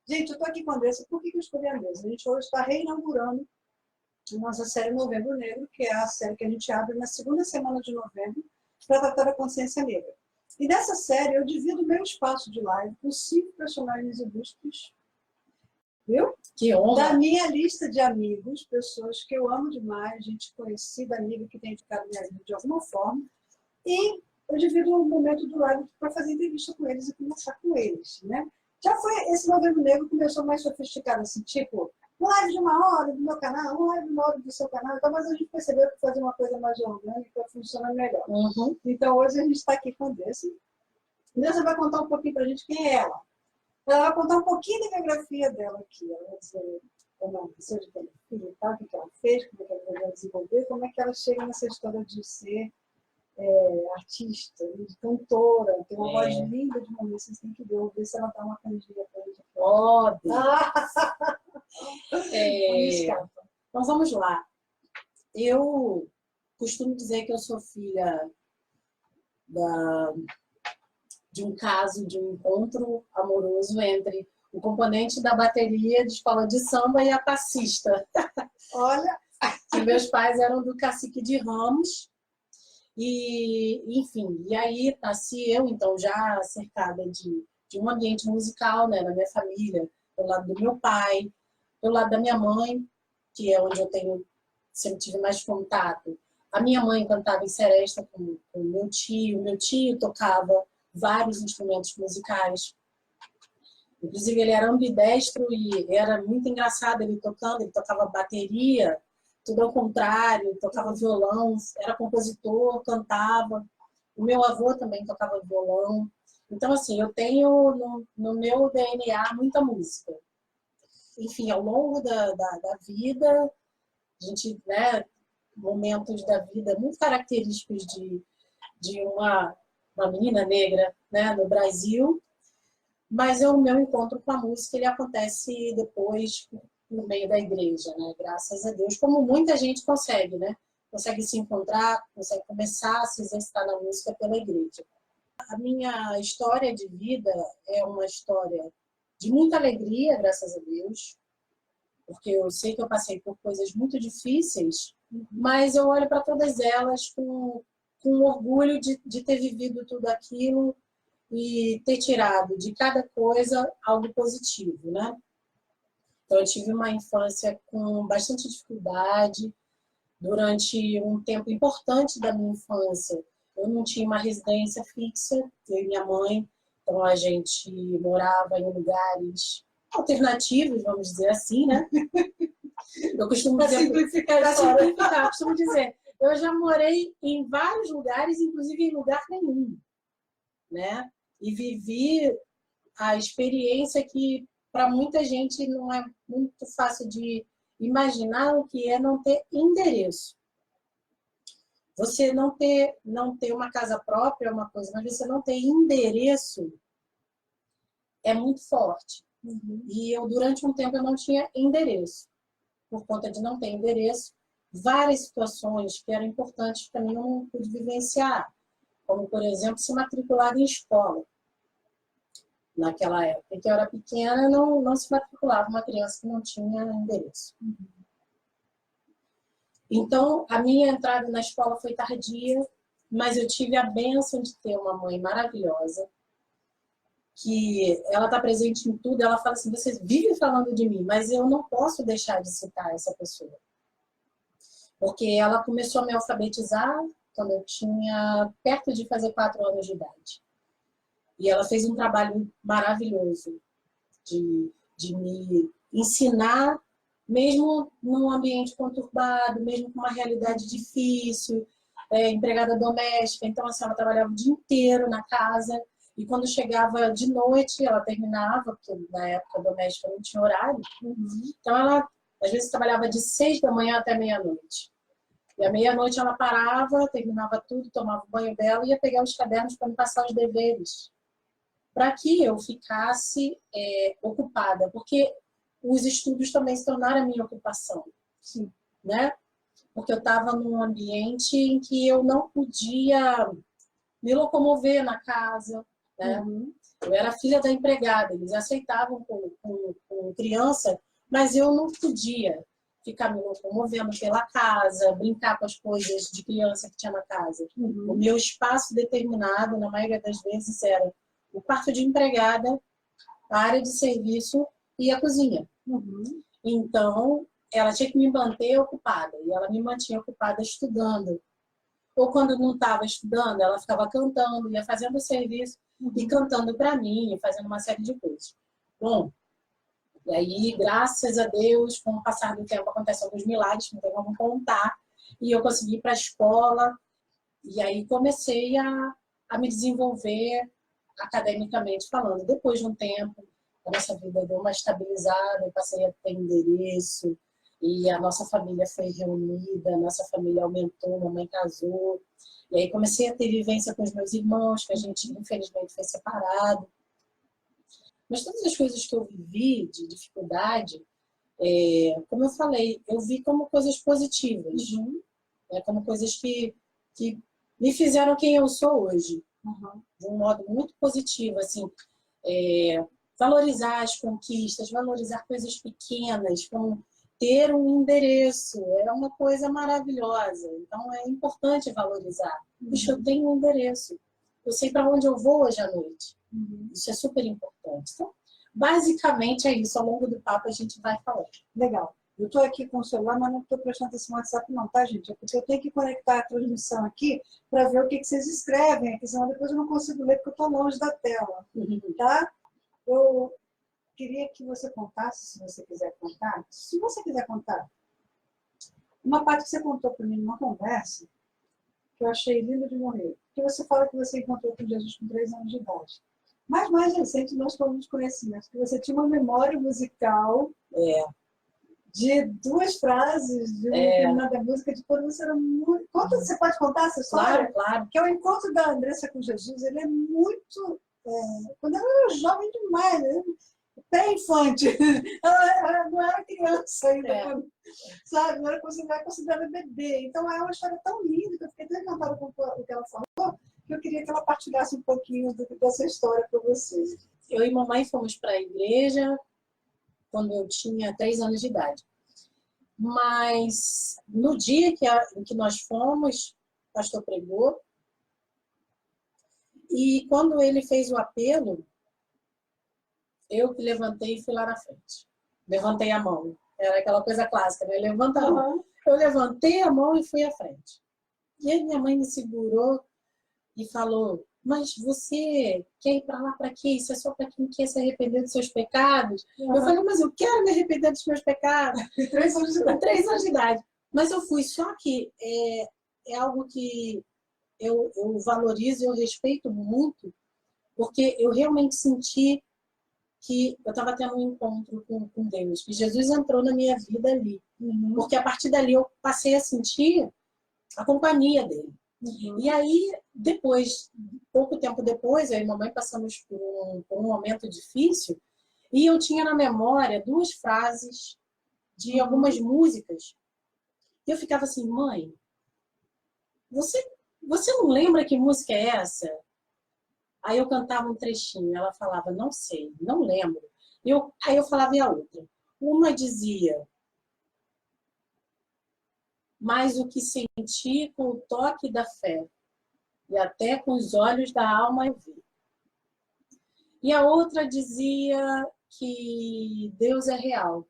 Gente, eu estou aqui com a Andressa. Por que eu escolhi a Andressa? A gente hoje está reinaugurando a nossa série Novembro Negro, que é a série que a gente abre na segunda semana de novembro para tratar da consciência negra. E nessa série eu divido o meu espaço de live com 5 personagens ilustres, viu? Que honra! Da minha lista de amigos, pessoas que eu amo demais, gente conhecida, amiga que tem ficado minha vida de alguma forma. E eu divido o momento do live para fazer entrevista com eles e conversar com eles, né? Já foi, esse Novembro Negro começou mais sofisticado, assim, tipo, uma live de 1 hora do meu canal, uma live de 1 hora do seu canal, então, mas a gente percebeu que fazer uma coisa mais orgânica funciona melhor. Uhum. Então, hoje a gente está aqui com a Andressa. A Andressa vai contar um pouquinho para a gente quem é ela. Ela vai contar um pouquinho da biografia dela aqui. Ela vai dizer como ela nasceu, de ter filho e tal, o que ela fez, como é que ela vai desenvolver, como é que ela chega nessa história de ser artista, de cantora, tem uma voz linda de mulher, vocês têm que ver, vou ver se ela dá uma canjinha pra gente. Oh, Então vamos lá. Eu costumo dizer que eu sou filha de um caso, de um encontro amoroso entre o componente da bateria de escola de samba e a passista. Olha! Que meus pais eram do Cacique de Ramos. E, enfim, e aí nasci eu, então, já cercada de um ambiente musical, né, na minha família, pelo lado do meu pai, pelo lado da minha mãe, que é onde eu sempre tive mais contato. A minha mãe cantava em seresta com o meu tio tocava vários instrumentos musicais. Inclusive, ele era ambidestro e era muito engraçado ele tocando, ele tocava bateria, tudo ao contrário, tocava violão, era compositor, cantava. O meu avô também tocava violão. Então, assim, eu tenho no meu DNA muita música. Enfim, ao longo da vida, a gente, né, momentos da vida muito característicos de uma menina negra, né, no Brasil, mas o meu encontro com a música ele acontece depois no meio da igreja, né? Graças a Deus, como muita gente consegue, né? Consegue se encontrar, consegue começar a se exercitar na música pela igreja. A minha história de vida é uma história de muita alegria, graças a Deus, porque eu sei que eu passei por coisas muito difíceis, mas eu olho para todas elas com orgulho de ter vivido tudo aquilo e ter tirado de cada coisa algo positivo, né? Então, eu tive uma infância com bastante dificuldade. Durante um tempo importante da minha infância, eu não tinha uma residência fixa, eu e minha mãe, então a gente morava em lugares alternativos, vamos dizer assim, né? Eu costumo dizer, simplificar, costumo dizer, eu já morei em vários lugares, inclusive em lugar nenhum, né? E vivi a experiência que para muita gente não é muito fácil de imaginar o que é não ter endereço. Você não ter uma casa própria é uma coisa, mas você não ter endereço é muito forte. E eu, durante um tempo, eu não tinha endereço. Por conta de não ter endereço, várias situações que eram importantes para mim eu não pude vivenciar. Como, por exemplo, se matricular em escola. Naquela época em que eu era pequena, não se matriculava uma criança que não tinha endereço. Então, a minha entrada na escola foi tardia, mas eu tive a bênção de ter uma mãe maravilhosa, que ela está presente em tudo, ela fala assim, você vive falando de mim, mas eu não posso deixar de citar essa pessoa. Porque ela começou a me alfabetizar quando eu tinha perto de fazer 4 anos de idade. E ela fez um trabalho maravilhoso de me ensinar, mesmo num ambiente conturbado, mesmo com uma realidade difícil, empregada doméstica. Então, assim, ela trabalhava o dia inteiro na casa. E quando chegava de noite, ela terminava, porque na época doméstica não tinha horário. Então, ela, às vezes, trabalhava de 6 da manhã até meia-noite. E à meia-noite ela parava, terminava tudo, tomava o banho dela e ia pegar os cadernos para me passar os deveres. Para que eu ficasse ocupada, porque os estudos também se tornaram a minha ocupação. Sim. Né? Porque eu estava num ambiente em que eu não podia me locomover na casa, né? Eu era filha da empregada, eles aceitavam com criança, mas eu não podia ficar me locomovendo pela casa, brincar com as coisas de criança que tinha na casa. O meu espaço determinado, na maioria das vezes, era o quarto de empregada, a área de serviço e a cozinha. Então, ela tinha que me manter ocupada, e ela me mantinha ocupada estudando. Ou quando não estava estudando, ela ficava cantando, ia fazendo o serviço e cantando para mim, e fazendo uma série de coisas. Bom, e aí, graças a Deus, com o passar do tempo, aconteceu alguns milagres, não tem como contar, e eu consegui ir para a escola, e aí comecei a me desenvolver academicamente falando. Depois de um tempo, a nossa vida deu uma estabilizada, eu passei a ter endereço, e a nossa família foi reunida, a nossa família aumentou, mamãe casou, e aí comecei a ter vivência com os meus irmãos, que a gente infelizmente foi separado. Mas todas as coisas que eu vivi de dificuldade, como eu falei, eu vi como coisas positivas, como coisas que me fizeram quem eu sou hoje, de um modo muito positivo, assim, valorizar as conquistas, valorizar coisas pequenas, como ter um endereço, é uma coisa maravilhosa, então é importante valorizar. Puxa, eu tenho um endereço, eu sei para onde eu vou hoje à noite. Isso é super importante. Então, basicamente é isso. Ao longo do papo a gente vai falando. Legal. Eu estou aqui com o celular, mas não estou prestando atenção no WhatsApp não, tá, gente? É porque eu tenho que conectar a transmissão aqui para ver o que vocês escrevem aqui, senão depois eu não consigo ler porque eu estou longe da tela, tá? Eu queria que você contasse, se você quiser contar, uma parte que você contou para mim numa conversa, que eu achei linda de morrer. Que você fala que você encontrou com Jesus com 3 anos de idade. Mas mais recente, nós fomos conhecimentos, que você tinha uma memória musical de 2 frases de uma determinada música de quando você era muito... Você pode contar essa história? Claro, claro. Que é o encontro da Andressa com Jesus, ele é muito... quando ela era jovem demais, né? Pré-infante. Ela não era criança ainda, sabe? Não era considerada bebê. Então é uma história tão linda que eu fiquei tão encantada com o que ela falou, que eu queria que ela partilhasse um pouquinho dessa história com vocês. Eu e mamãe fomos para a igreja quando eu tinha 3 anos de idade. Mas no dia em que nós fomos, o pastor pregou, e quando ele fez o apelo, eu que levantei e fui lá na frente. Levantei a mão. Era aquela coisa clássica, né? Levanta a mão. Eu levantei a mão e fui à frente. E aí minha mãe me segurou e falou: mas você quer ir para lá para quê? Isso é só para quem quer se arrepender dos seus pecados? Eu falei: mas eu quero me arrepender dos meus pecados. 3 anos de idade. Mas eu fui, só que é algo que eu valorizo e eu respeito muito, porque eu realmente senti que eu estava tendo um encontro com Deus, que Jesus entrou na minha vida ali. Porque a partir dali eu passei a sentir a companhia dele. E aí, depois, pouco tempo depois, eu e mamãe passamos por um momento difícil, e eu tinha na memória 2 frases de algumas músicas. E eu ficava assim: mãe, você não lembra que música é essa? Aí eu cantava um trechinho, ela falava: não sei, não lembro. Aí eu falava e a outra. Uma dizia: mas o que senti com o toque da fé, e até com os olhos da alma eu vi. E a outra dizia que Deus é real.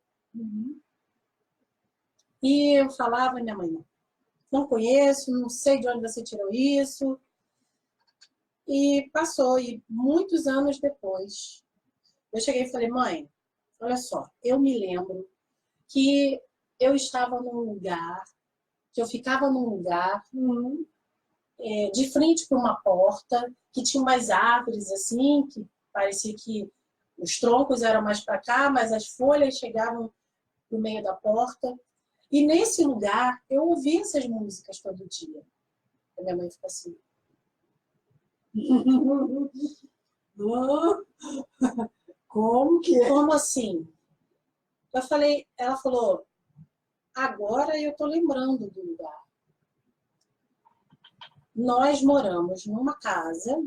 E eu falava: minha mãe, não conheço, não sei de onde você tirou isso. E passou, e muitos anos depois, eu cheguei e falei: mãe, olha só, eu me lembro que eu estava num lugar, que eu ficava num lugar de frente para uma porta, que tinha umas árvores assim, que parecia que os troncos eram mais para cá, mas as folhas chegavam no meio da porta. E nesse lugar, eu ouvia essas músicas todo dia. A minha mãe ficou assim: como que é? Como assim? Eu falei, ela falou: agora eu tô lembrando do lugar. Nós moramos numa casa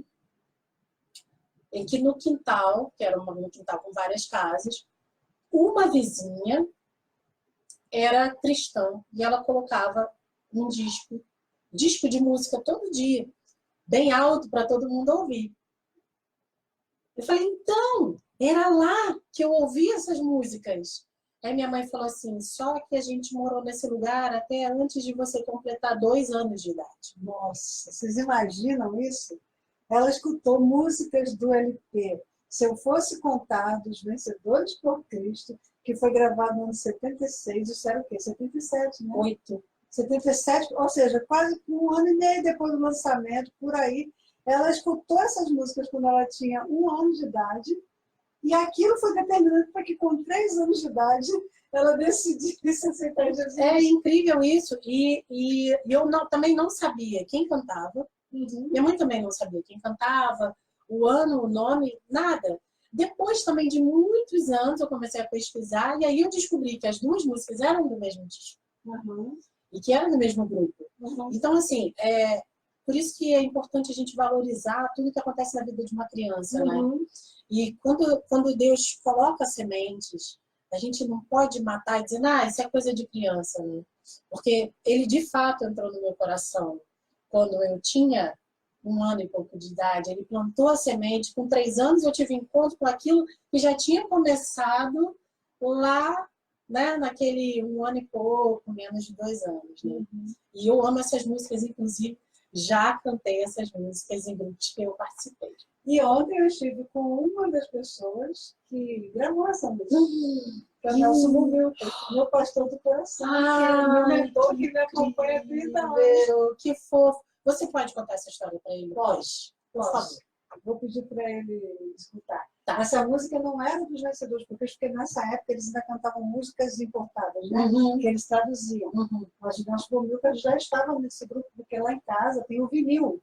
em que no quintal, que era um quintal com várias casas, uma vizinha era cristã e ela colocava um disco de música todo dia, bem alto para todo mundo ouvir. Eu falei, então, era lá que eu ouvia essas músicas. Aí minha mãe falou assim, só que a gente morou nesse lugar até antes de você completar 2 anos de idade. Nossa, vocês imaginam isso? Ela escutou músicas do LP. Se eu fosse contar dos Vencedores por Cristo, que foi gravado no ano 76, isso era o quê? 77, né? 8. 77, ou seja, quase 1 ano e meio depois do lançamento, por aí, ela escutou essas músicas quando ela tinha 1 ano de idade, e aquilo foi determinante para que com 3 anos de idade ela decidisse aceitar Jesus. É incrível isso, e eu também não sabia quem cantava, minha mãe também não sabia quem cantava, o ano, o nome, nada. Depois também de muitos anos eu comecei a pesquisar, e aí eu descobri que as 2 músicas eram do mesmo disco. E que era do mesmo grupo. Então, assim, por isso que é importante a gente valorizar tudo que acontece na vida de uma criança, né? E quando Deus coloca sementes, a gente não pode matar e dizer, isso é coisa de criança, né? Porque ele, de fato, entrou no meu coração. Quando eu tinha 1 ano e pouco de idade, ele plantou a semente. Com 3 anos, eu tive encontro com aquilo que já tinha começado lá, né, naquele 1 ano e pouco, menos de 2 anos, né? E eu amo essas músicas, inclusive, já cantei essas músicas em grupos que eu participei. E ontem eu estive com uma das pessoas que gravou essa música, que é o Nelson Murilo, meu pastor do coração, que é o meu mentor, que me acompanha há 30 anos. Que fofo. Você pode contar essa história para ele? Posso. Por favor. Vou pedir para ele escutar. Tá. Essa música não era dos Vencedores, porque nessa época eles ainda cantavam músicas importadas, né? Que eles traduziam. Mas o Nelson Murilo já estava nesse grupo, porque lá em casa tem o vinil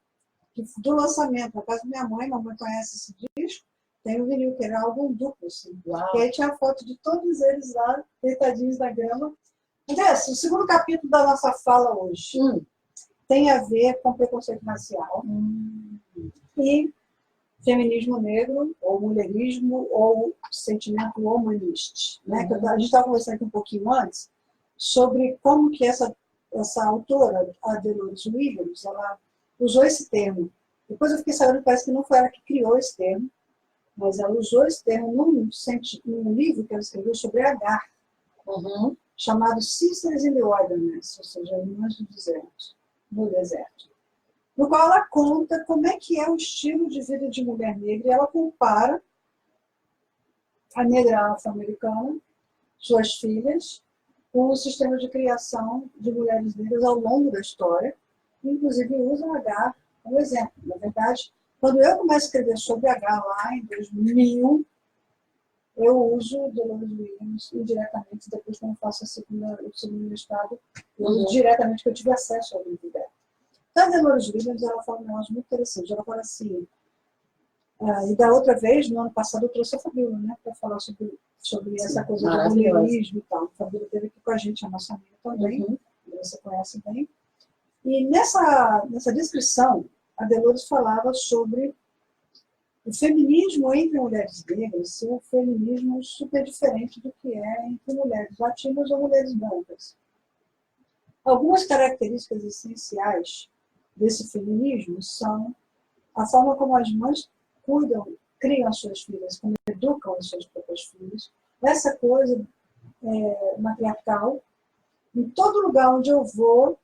do lançamento. Na casa da minha mãe conhece esse disco, tem o vinil, que era álbum duplo, assim. E aí tinha foto de todos eles lá, deitadinhos na grama. Andressa, o segundo capítulo da nossa fala hoje tem a ver com preconceito racial e feminismo negro, ou mulherismo, ou sentimento humanista. Né? A gente estava conversando aqui um pouquinho antes sobre como que essa autora, a Delores Williams, ela usou esse termo. Depois eu fiquei sabendo que parece que não foi ela que criou esse termo, mas ela usou esse termo num livro que ela escreveu sobre Agar, chamado Sisters in the Wilderness, ou seja, Irmãs no deserto. No qual ela conta como é que é o estilo de vida de mulher negra, e ela compara a negra afro-americana, suas filhas, com o sistema de criação de mulheres negras ao longo da história, inclusive usa Agar como exemplo. Na verdade, quando eu começo a escrever sobre Agar lá em 2001, eu uso Delores Williams indiretamente, depois quando eu faço o segundo mestrado, eu uso diretamente, porque eu tive acesso ao livro dela. Então, a Delores Williams, ela fala um negócio muito interessante. Ela fala assim, e da outra vez, no ano passado, eu trouxe a Fabíola, né, para falar sobre essa coisa do mulherismo e tal. A Fabíola esteve aqui com a gente, a nossa amiga também, você conhece bem. E nessa descrição, a Delores falava sobre o feminismo entre mulheres negras ser um feminismo super diferente do que é entre mulheres latinas ou mulheres brancas. Algumas características essenciais desse feminismo são a forma como as mães criam as suas filhas, como educam as suas próprias filhas, essa coisa matriarcal. Em todo lugar onde eu vou,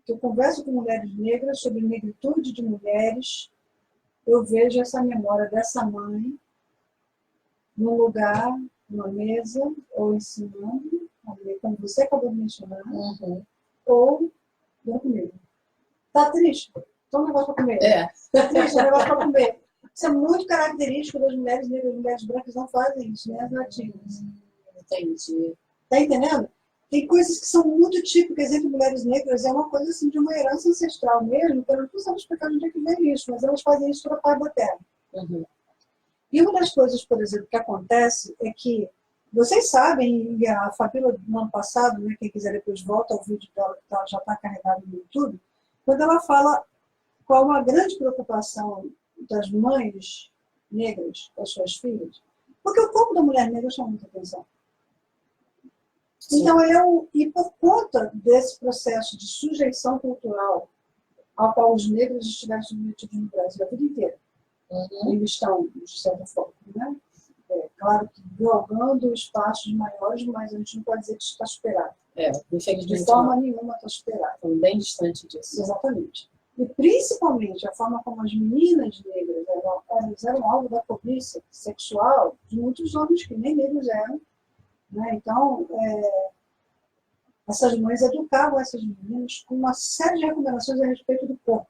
que eu converso com mulheres negras sobre negritude de mulheres, eu vejo essa memória dessa mãe num lugar, numa mesa, ou ensinando, como você acabou de mencionar, ou dando comida. Tá triste? Toma um negócio para comer. Tá triste? Toma um negócio para comer. Isso é muito característico das mulheres negras. As mulheres brancas não fazem isso, né? As latinas. Entendi. Tá entendendo? Tem coisas que são muito típicas entre mulheres negras, é uma coisa assim de uma herança ancestral mesmo, que eu não sabemos explicar onde é que vem isso, mas elas fazem isso para a parte da terra. E uma das coisas, por exemplo, que acontece é que, vocês sabem, e a Fabíola no ano passado, né, quem quiser depois volta ao vídeo dela, que já está carregado no YouTube, quando ela fala qual uma grande preocupação das mães negras para suas filhas? Porque o corpo da mulher negra chama muita atenção. Sim. Então, e por conta desse processo de sujeição cultural ao qual os negros estiveram submetidos no Brasil a vida inteira, eles estão, de certa forma, né? Claro que galgando espaços maiores, mas a gente não pode dizer que isso está superado. Infelizmente de forma nenhuma está superado. Estão bem distante disso. Exatamente. E principalmente a forma como as meninas negras eram alvo da cobiça sexual de muitos homens que nem negros eram. Né? Então, essas mães educavam essas meninas com uma série de recomendações a respeito do corpo.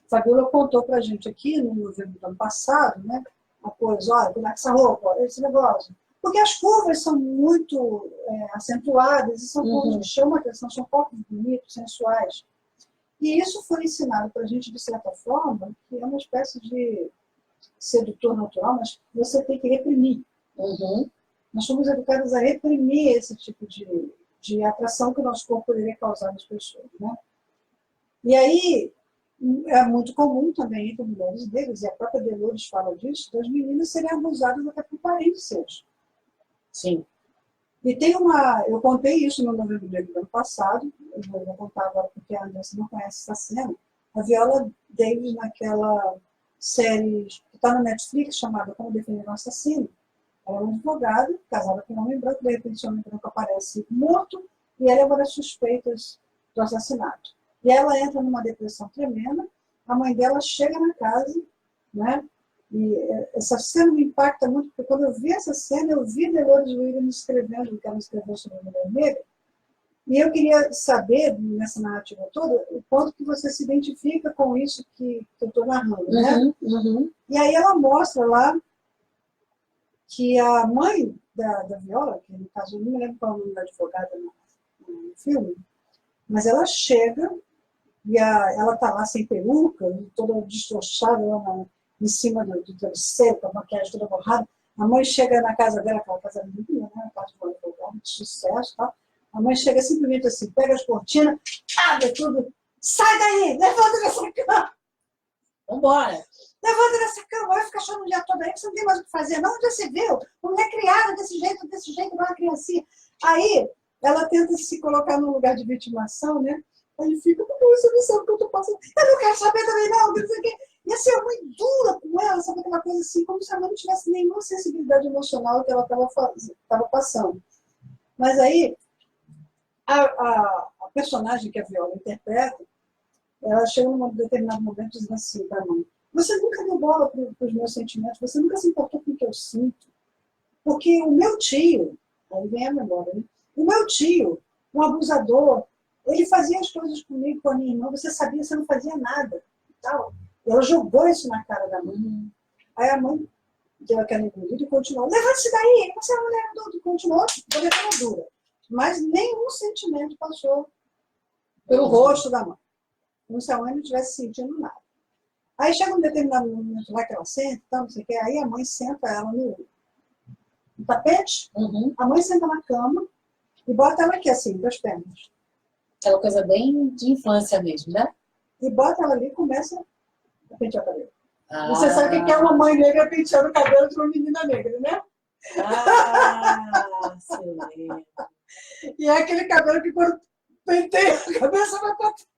Fabiola contou para a gente aqui, no novembro do ano passado, né, a coisa, olha, como é que essa roupa, esse negócio. Porque as curvas são muito acentuadas e são curvas que chamam a atenção, são corpos bonitos, sensuais. E isso foi ensinado para a gente, de certa forma, que é uma espécie de sedutor natural, mas você tem que reprimir. Nós somos educados a reprimir esse tipo de atração que o nosso corpo poderia causar nas pessoas. Né? E aí, é muito comum também entre mulheres negras, e a própria Delores fala disso, das meninas serem abusadas até por parentes seus. Sim. E eu contei isso no novembro do ano passado, eu vou contar agora porque a Andressa não conhece essa cena, a Viola Davis naquela série que está na Netflix, chamada Como Defender um Assassino. Ela é uma advogada, casada com um homem branco, de repente o homem branco aparece morto, e ela é uma das suspeitas do assassinato. E ela entra numa depressão tremenda, a mãe dela chega na casa, né? E essa cena me impacta muito, porque quando eu vi essa cena, eu vi Delores Williams escrevendo o que ela escreveu sobre a mulher negra, e eu queria saber, nessa narrativa toda, o quanto que você se identifica com isso que eu estou narrando, né? E aí ela mostra lá que a mãe da Viola, que no caso eu não me lembro qual é o nome da advogada no filme, mas ela chega e ela está lá sem peruca, toda destroçada lá em cima do travesseiro, com a maquiagem toda borrada. A mãe chega na casa dela, aquela casa linda, né? A casa de uma advogada de sucesso, tá? A mãe chega simplesmente assim, pega as cortinas, abre tudo, sai daí, levanta dessa cama. Vambora. Levanta dessa cama, vai ficar chorando o dia todo aí, que você não tem mais o que fazer. Não, onde você viu? Uma mulher criada desse jeito, uma criancinha. Aí, ela tenta se colocar num lugar de vitimação, né? Aí fica, porque você não sabe o que eu tô passando. Eu não quero saber também, não sei o quê. E assim, a mãe dura com ela, sabe aquela coisa assim, como se ela não tivesse nenhuma sensibilidade emocional que ela estava passando. Mas aí, a personagem que a Viola interpreta, ela chega num determinado momento dizendo assim para a mãe, você nunca deu bola para os meus sentimentos, você nunca se importou com o que eu sinto. Porque o meu tio, aí vem a memória, né? O meu tio, um abusador, ele fazia as coisas comigo, com a minha irmã, você sabia, você não fazia nada. Tal. Ela jogou isso na cara da mãe. Aí a mãe deu aquela engolida e continuou, levante-se daí, você é uma mulher adulta, e continuou, toda aquela dura. Mas nenhum sentimento passou pelo rosto da mãe. Como se a mãe não estivesse sentindo nada. Aí chega um determinado momento lá que ela senta, então, não sei o que, aí a mãe senta ela no tapete, a mãe senta na cama e bota ela aqui assim, das pernas. Aquela coisa bem de infância mesmo, né? E bota ela ali e começa a pentear o cabelo. Você sabe o que é uma mãe negra penteando o cabelo de uma menina negra, né? Excelente. E é aquele cabelo que quando penteia a cabeça vai pra trás.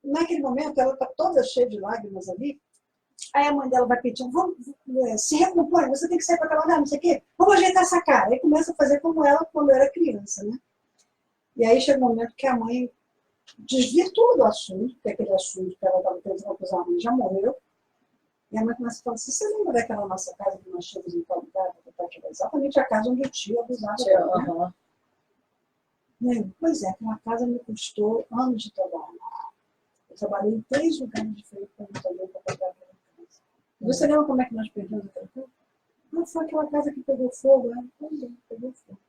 Naquele momento, ela está toda cheia de lágrimas ali. Aí a mãe dela vai pedindo, vamos, se recompõe, você tem que sair para trabalhar, não sei o quê. Vamos ajeitar essa cara. Aí começa a fazer como ela quando era criança, né? E aí chega um momento que a mãe desvirtua do assunto, porque aquele assunto que ela estava tentando acusar a mãe já morreu. E a mãe começa a falar assim, você lembra daquela nossa casa que nós tínhamos em tal lugar? Exatamente a casa onde o tio abusava dela, né? Pois é, aquela casa me custou anos de trabalho. Eu trabalhei em 3 lugares diferentes para comprar aquela casa. Você lembra como é que nós perdemos aquela casa? Não, foi aquela casa que pegou fogo, né? Pois é, pegou fogo.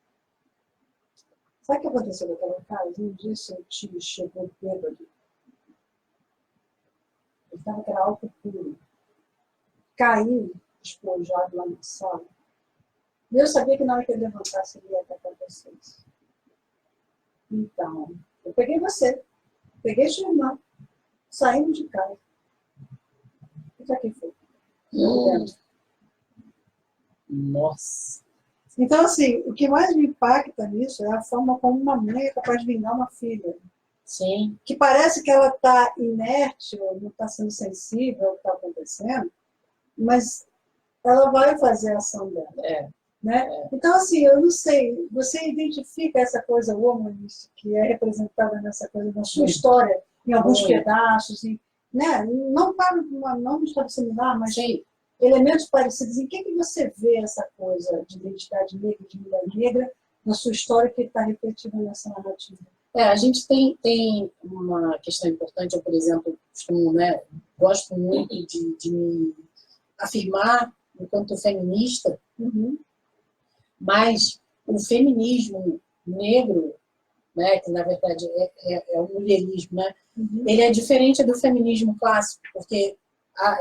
Sabe o que aconteceu naquela casa? Um dia seu tio chegou bêbado. Ele estava que era álcool puro. Caiu, esponjado lá na sala. E eu sabia que na hora que ele levantasse, ele ia atacar vocês. Então, eu peguei você, peguei sua irmã, saímos de casa. E para quem foi? Nossa. Então, assim, o que mais me impacta nisso é a forma como uma mãe é capaz de vingar uma filha. Sim. Que parece que ela está inerte, ou não está sendo sensível ao que está acontecendo, mas ela vai fazer a ação dela. Né? Então, assim, eu não sei, você identifica essa coisa womanist que é representada nessa coisa na sua história, em alguns pedaços, né? Não para não uma história similar, mas elementos parecidos. Em que você vê essa coisa de identidade negra, de mulher negra, na sua história que está refletida nessa narrativa? A gente tem uma questão importante, eu, por exemplo, costumo, né, gosto muito de me afirmar enquanto feminista, mas o feminismo negro, né, que na verdade é o mulherismo, né, ele é diferente do feminismo clássico, porque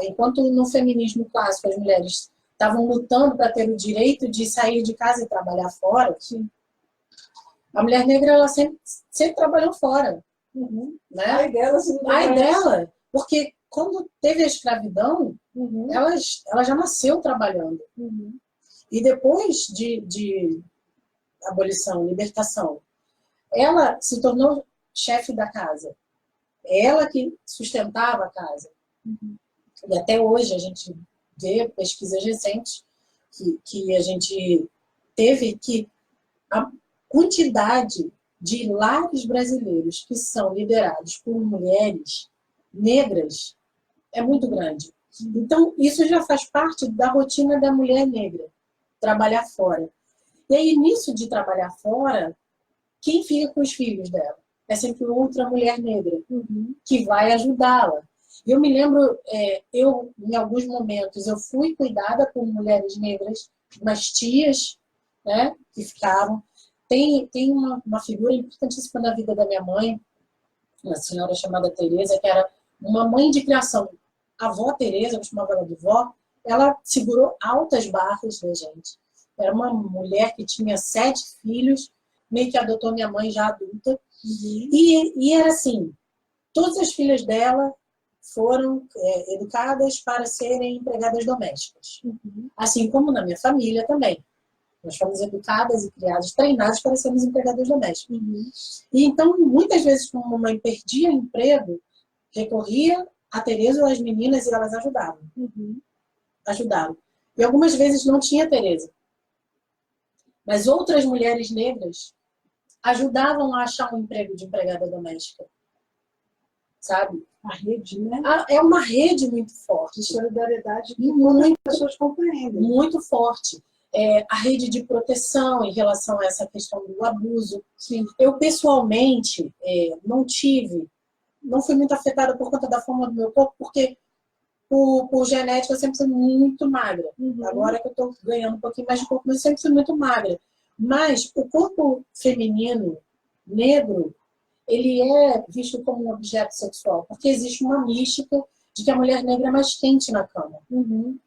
enquanto no feminismo clássico as mulheres estavam lutando para ter o direito de sair de casa e trabalhar fora, a mulher negra ela sempre trabalhou fora. Né? Ai dela, porque quando teve a escravidão, ela já nasceu trabalhando. E depois de abolição, libertação, ela se tornou chefe da casa. Ela que sustentava a casa. E até hoje a gente vê pesquisas recentes que a gente teve que a quantidade de lares brasileiros que são liderados por mulheres negras é muito grande. Então, isso já faz parte da rotina da mulher negra, trabalhar fora. E aí, nisso de trabalhar fora, quem fica com os filhos dela? É sempre outra mulher negra que vai ajudá-la. Eu me lembro, em alguns momentos, eu fui cuidada por mulheres negras, umas tias, né, que ficavam. Tem uma figura importantíssima na vida da minha mãe, uma senhora chamada Tereza, que era uma mãe de criação. A avó Tereza, eu chamava ela de vó, ela segurou altas barras da gente. Era uma mulher que tinha 7 filhos, meio que adotou minha mãe já adulta. E era assim, todas as filhas dela foram educadas para serem empregadas domésticas. Assim como na minha família também. Nós fomos educadas e criadas, treinadas para sermos empregadas domésticas. E então, muitas vezes, quando uma mãe perdia emprego, recorria a Tereza ou as meninas e elas ajudavam. Ajudavam. E algumas vezes não tinha Tereza. Mas outras mulheres negras ajudavam a achar um emprego de empregada doméstica. Sabe? A rede, né? É uma rede muito forte. De solidariedade que muitas pessoas compreendem. Muito forte. A rede de proteção em relação a essa questão do abuso. Eu, pessoalmente, não fui muito afetada por conta da forma do meu corpo, porque por genética eu sempre fui muito magra. Agora que eu estou ganhando um pouquinho mais de corpo, eu sempre fui muito magra. Mas o corpo feminino, negro, ele é visto como um objeto sexual, porque existe uma mística de que a mulher negra é mais quente na cama.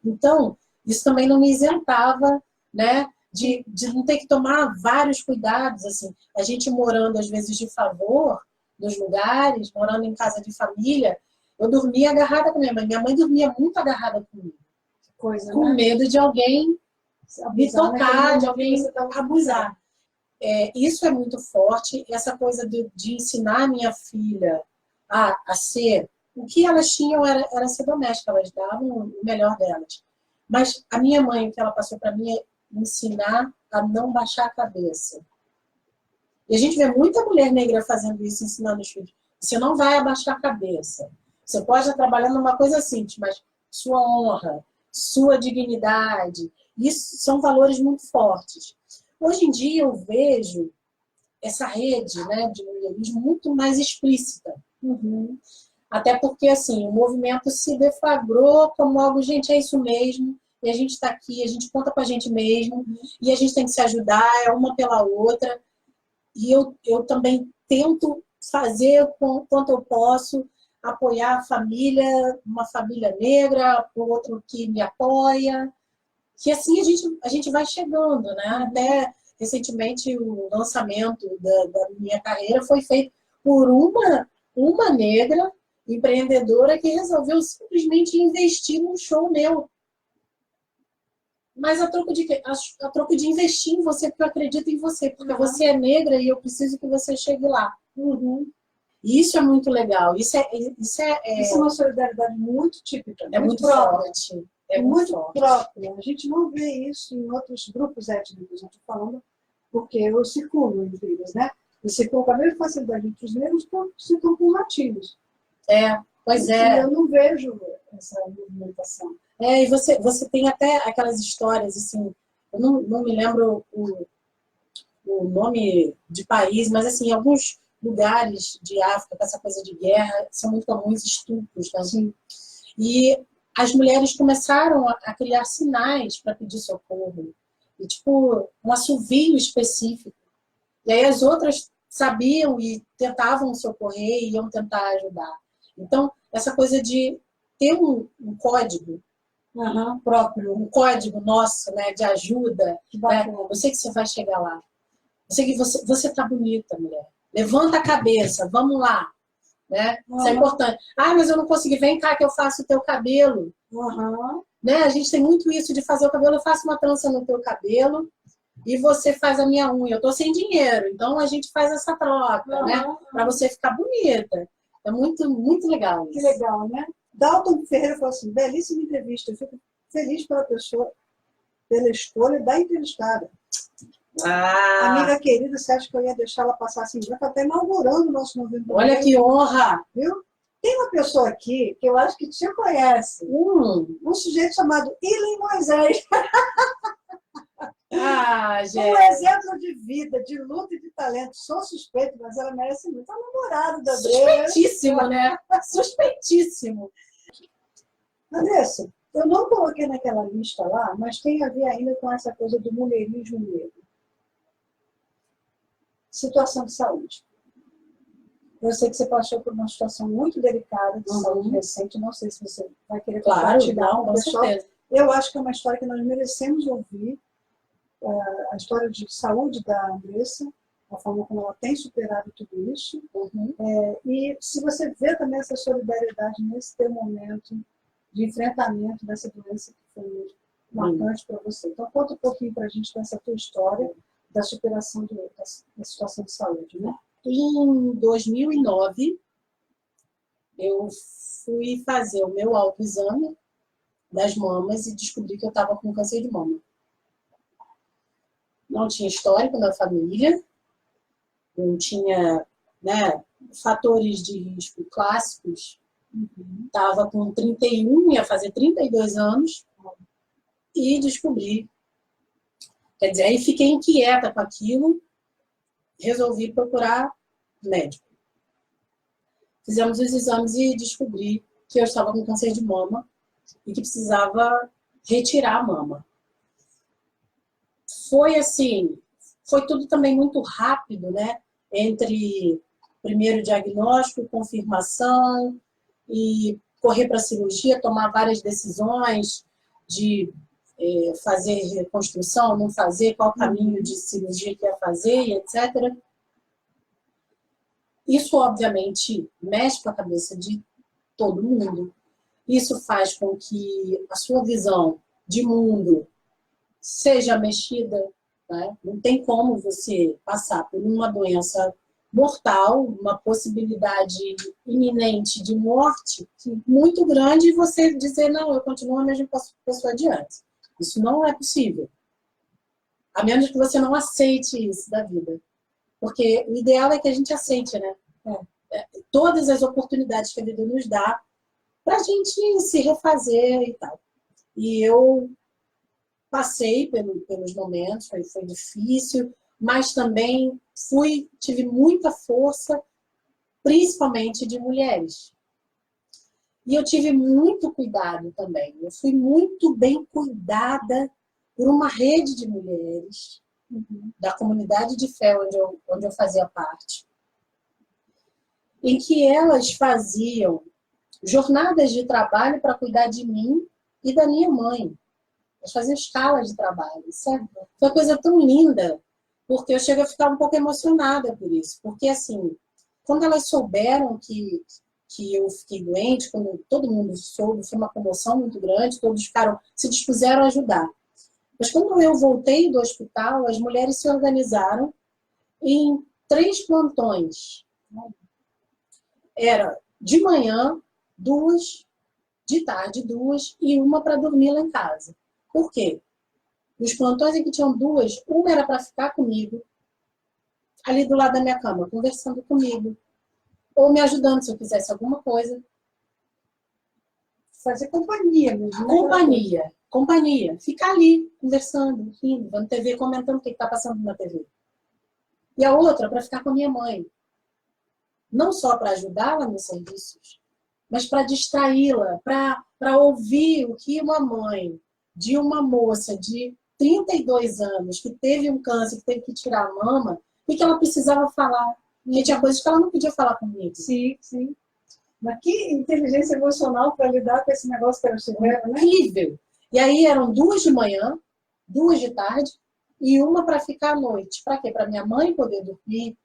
Então, isso também não me isentava, né, de não ter que tomar vários cuidados. Assim. A gente morando, às vezes, de favor nos lugares, morando em casa de família, eu dormia agarrada com minha mãe. Minha mãe dormia muito agarrada comigo. Com medo de alguém me tocar, de alguém abusar. Isso é muito forte, essa coisa de ensinar a minha filha a ser... O que elas tinham era ser doméstica, elas davam o melhor delas. Mas a minha mãe, o que ela passou para mim é ensinar a não baixar a cabeça. E a gente vê muita mulher negra fazendo isso, ensinando os filhos. Você não vai abaixar a cabeça. Você pode estar trabalhando numa coisa simples, mas sua honra, sua dignidade, isso são valores muito fortes. Hoje em dia eu vejo essa rede, né, de mulherismo muito mais explícita. Até porque assim, o movimento se deflagrou como algo, gente, é isso mesmo, e a gente está aqui, a gente conta com a gente mesmo, e a gente tem que se ajudar, é uma pela outra. E eu também tento fazer quanto eu posso, apoiar a família, uma família negra, o outro que me apoia, que assim a gente vai chegando, né? Até recentemente o lançamento da minha carreira foi feito por uma negra empreendedora que resolveu simplesmente investir num show meu. Mas a troco de quê? A troco de investir em você, porque eu acredito em você, porque você é negra e eu preciso que você chegue lá. E isso é muito legal. Isso é uma solidariedade muito típica, é muito própria. forte. É muito forte. própria. A gente não vê isso em outros grupos étnicos, eu estou falando, porque eu circulo entre eles, né? Eu circulo com a mesma facilidade entre os negros que eu circulo com os latinos. Pois E eu não vejo essa movimentação. E você tem até aquelas histórias, assim, eu não me lembro o nome de país, mas, assim, alguns lugares de África, com essa coisa de guerra, são muito comuns estupros, né? Sim. E as mulheres começaram a criar sinais para pedir socorro. E, tipo, um assovio específico. E aí as outras sabiam e tentavam socorrer e iam tentar ajudar. Então, essa coisa de ter um código próprio, um código nosso, né, de ajuda. Né? Eu sei que você vai chegar lá. Eu sei que você tá bonita, mulher. Levanta a cabeça, vamos lá. Né? Isso é importante. Mas eu não consegui. Vem cá que eu faço o teu cabelo. Né? A gente tem muito isso de fazer o cabelo. Eu faço uma trança no teu cabelo e você faz a minha unha. Eu tô sem dinheiro, então a gente faz essa troca, né? Para você ficar bonita. É muito, muito legal isso. Que legal, né? Dalton Ferreira falou assim, belíssima entrevista. Eu fico feliz pela pessoa, pela escolha da entrevistada. Amiga querida, você acha que eu ia deixar ela passar assim? Já está até inaugurando o nosso movimento. Olha que honra! Viu? Tem uma pessoa aqui que eu acho que te conhece. Um sujeito chamado Ilen Moisés. Gente. Um exemplo de vida, de luta e de talento. Sou suspeito, mas ela merece muito. É o namorado da Andressa. Suspeitíssimo, né? Suspeitíssimo. Andressa, eu não coloquei naquela lista lá, mas tem a ver ainda com essa coisa do mulherismo negro. Situação de saúde. Eu sei que você passou por uma situação muito delicada de saúde recente, não sei se você vai querer compartilhar com o pessoal. Certeza. Eu acho que é uma história que nós merecemos ouvir, a história de saúde da Andressa, a forma como ela tem superado tudo isso. E se você vê também essa solidariedade nesse teu momento de enfrentamento dessa doença que foi marcante para você. Então, conta um pouquinho para a gente dessa tua história, da superação da situação de saúde, né? Em 2009, eu fui fazer o meu autoexame das mamas e descobri que eu estava com câncer de mama. Não tinha histórico na família, não tinha, né, fatores de risco clássicos. Estava com 31, ia fazer 32 anos e descobri. Quer dizer, aí fiquei inquieta com aquilo, resolvi procurar médico. Fizemos os exames e descobri que eu estava com câncer de mama e que precisava retirar a mama. Foi assim, foi tudo também muito rápido, né? Entre primeiro diagnóstico, confirmação e correr para a cirurgia, tomar várias decisões de fazer reconstrução, não fazer, qual caminho de cirurgia que ia fazer, e etc. Isso, obviamente, mexe com a cabeça de todo mundo. Isso faz com que a sua visão de mundo seja mexida, né? Não tem como você passar por uma doença mortal, uma possibilidade iminente de morte muito grande e você dizer, não, eu continuo a mesma pessoa de antes. Isso não é possível. A menos que você não aceite isso da vida. Porque o ideal é que a gente aceite, né? Todas as oportunidades que a vida nos dá para a gente se refazer e tal. E eu passei pelos momentos, foi difícil, mas também tive muita força, principalmente de mulheres. E eu tive muito cuidado também. Eu fui muito bem cuidada por uma rede de mulheres da comunidade de fé onde eu fazia parte, em que elas faziam jornadas de trabalho para cuidar de mim e da minha mãe. Elas faziam escalas de trabalho, sabe? Foi uma coisa tão linda, porque eu chego a ficar um pouco emocionada por isso. Porque, assim, quando elas souberam que eu fiquei doente, quando todo mundo soube, foi uma comoção muito grande, todos se dispuseram a ajudar. Mas quando eu voltei do hospital, as mulheres se organizaram em 3 plantões. Era de manhã, 2, de tarde, 2 e uma para dormir lá em casa. Por quê? Nos plantões em que tinham 2, uma era para ficar comigo, ali do lado da minha cama, conversando comigo, ou me ajudando se eu quisesse alguma coisa. Fazer companhia mesmo. Companhia. Ficar ali, conversando, rindo, vendo TV, comentando o que está passando na TV. E a outra para ficar com a minha mãe. Não só para ajudá-la nos serviços, mas para distraí-la, para ouvir o que uma mãe de uma moça de 32 anos, que teve um câncer, que teve que tirar a mama, e que ela precisava falar. E tinha coisas que ela não podia falar comigo. Sim, sim. Mas que inteligência emocional para lidar com esse negócio que elas tiveram, né? Incrível. E aí eram 2 de manhã, 2 de tarde e uma para ficar à noite. Para quê? Para minha mãe poder dormir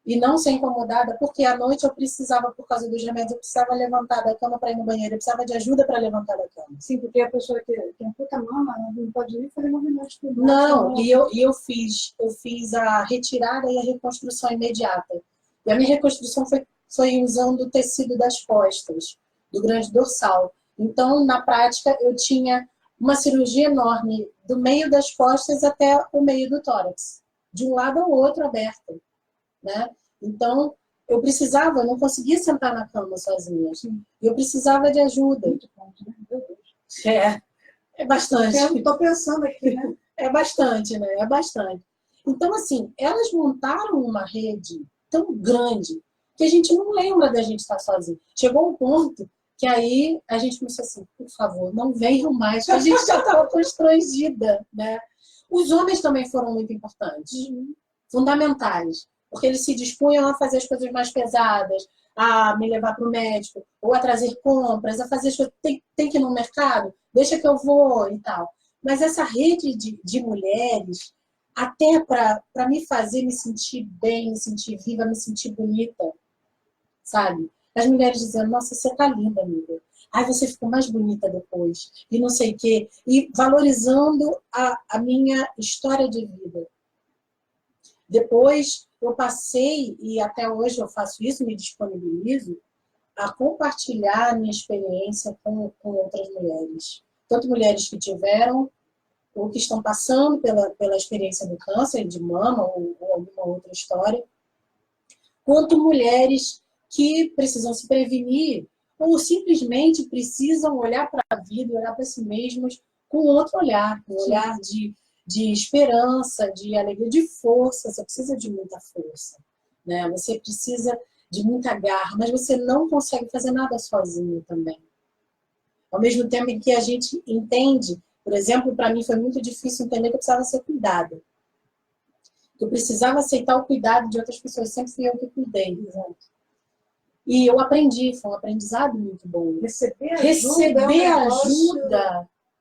e não ser incomodada, porque à noite eu precisava, por causa dos remédios, eu precisava levantar da cama para ir no banheiro, eu precisava de ajuda para levantar da cama. Sim, porque a pessoa que tem puta mama não pode nem fazer movimentos. Não, e eu fiz a retirada e a reconstrução imediata. E a minha reconstrução foi usando o tecido das costas, do grande dorsal. Então, na prática, eu tinha uma cirurgia enorme do meio das costas até o meio do tórax, de um lado ao outro aberto, né? Então, eu não conseguia sentar na cama sozinha. Eu precisava de ajuda. Muito ponto, né? Meu Deus. É bastante. Eu estou pensando aqui, né? É bastante, né? É bastante. Então, assim, elas montaram uma rede tão grande que a gente não lembra da gente estar sozinho. Chegou um ponto que aí a gente começou assim, por favor, não venham mais, que a gente já estava constrangida, né? Os homens também foram muito importantes, fundamentais, porque eles se dispunham a fazer as coisas mais pesadas, a me levar para o médico, ou a trazer compras, a fazer as coisas, tem que ir no mercado, deixa que eu vou e tal. Mas essa rede de mulheres, até para me fazer me sentir bem, me sentir viva, me sentir bonita, sabe? As mulheres dizendo, nossa, você tá linda, amiga. Ai, você ficou mais bonita depois. E não sei o quê. E valorizando a minha história de vida. Depois, eu passei, e até hoje eu faço isso, me disponibilizo, a compartilhar a minha experiência com outras mulheres. Tanto mulheres que tiveram ou que estão passando pela experiência do câncer de mama ou alguma outra história, quanto mulheres que precisam se prevenir ou simplesmente precisam olhar para a vida e olhar para si mesmas com outro olhar, um olhar de esperança, de alegria, de força. Você precisa de muita força, né? Você precisa de muita garra, mas você não consegue fazer nada sozinho também. Ao mesmo tempo em que a gente entende, por exemplo, para mim foi muito difícil entender que eu precisava ser cuidada. Eu precisava aceitar o cuidado de outras pessoas, sempre fui eu que cuidei. Exato. E eu aprendi, foi um aprendizado muito bom. Receber ajuda.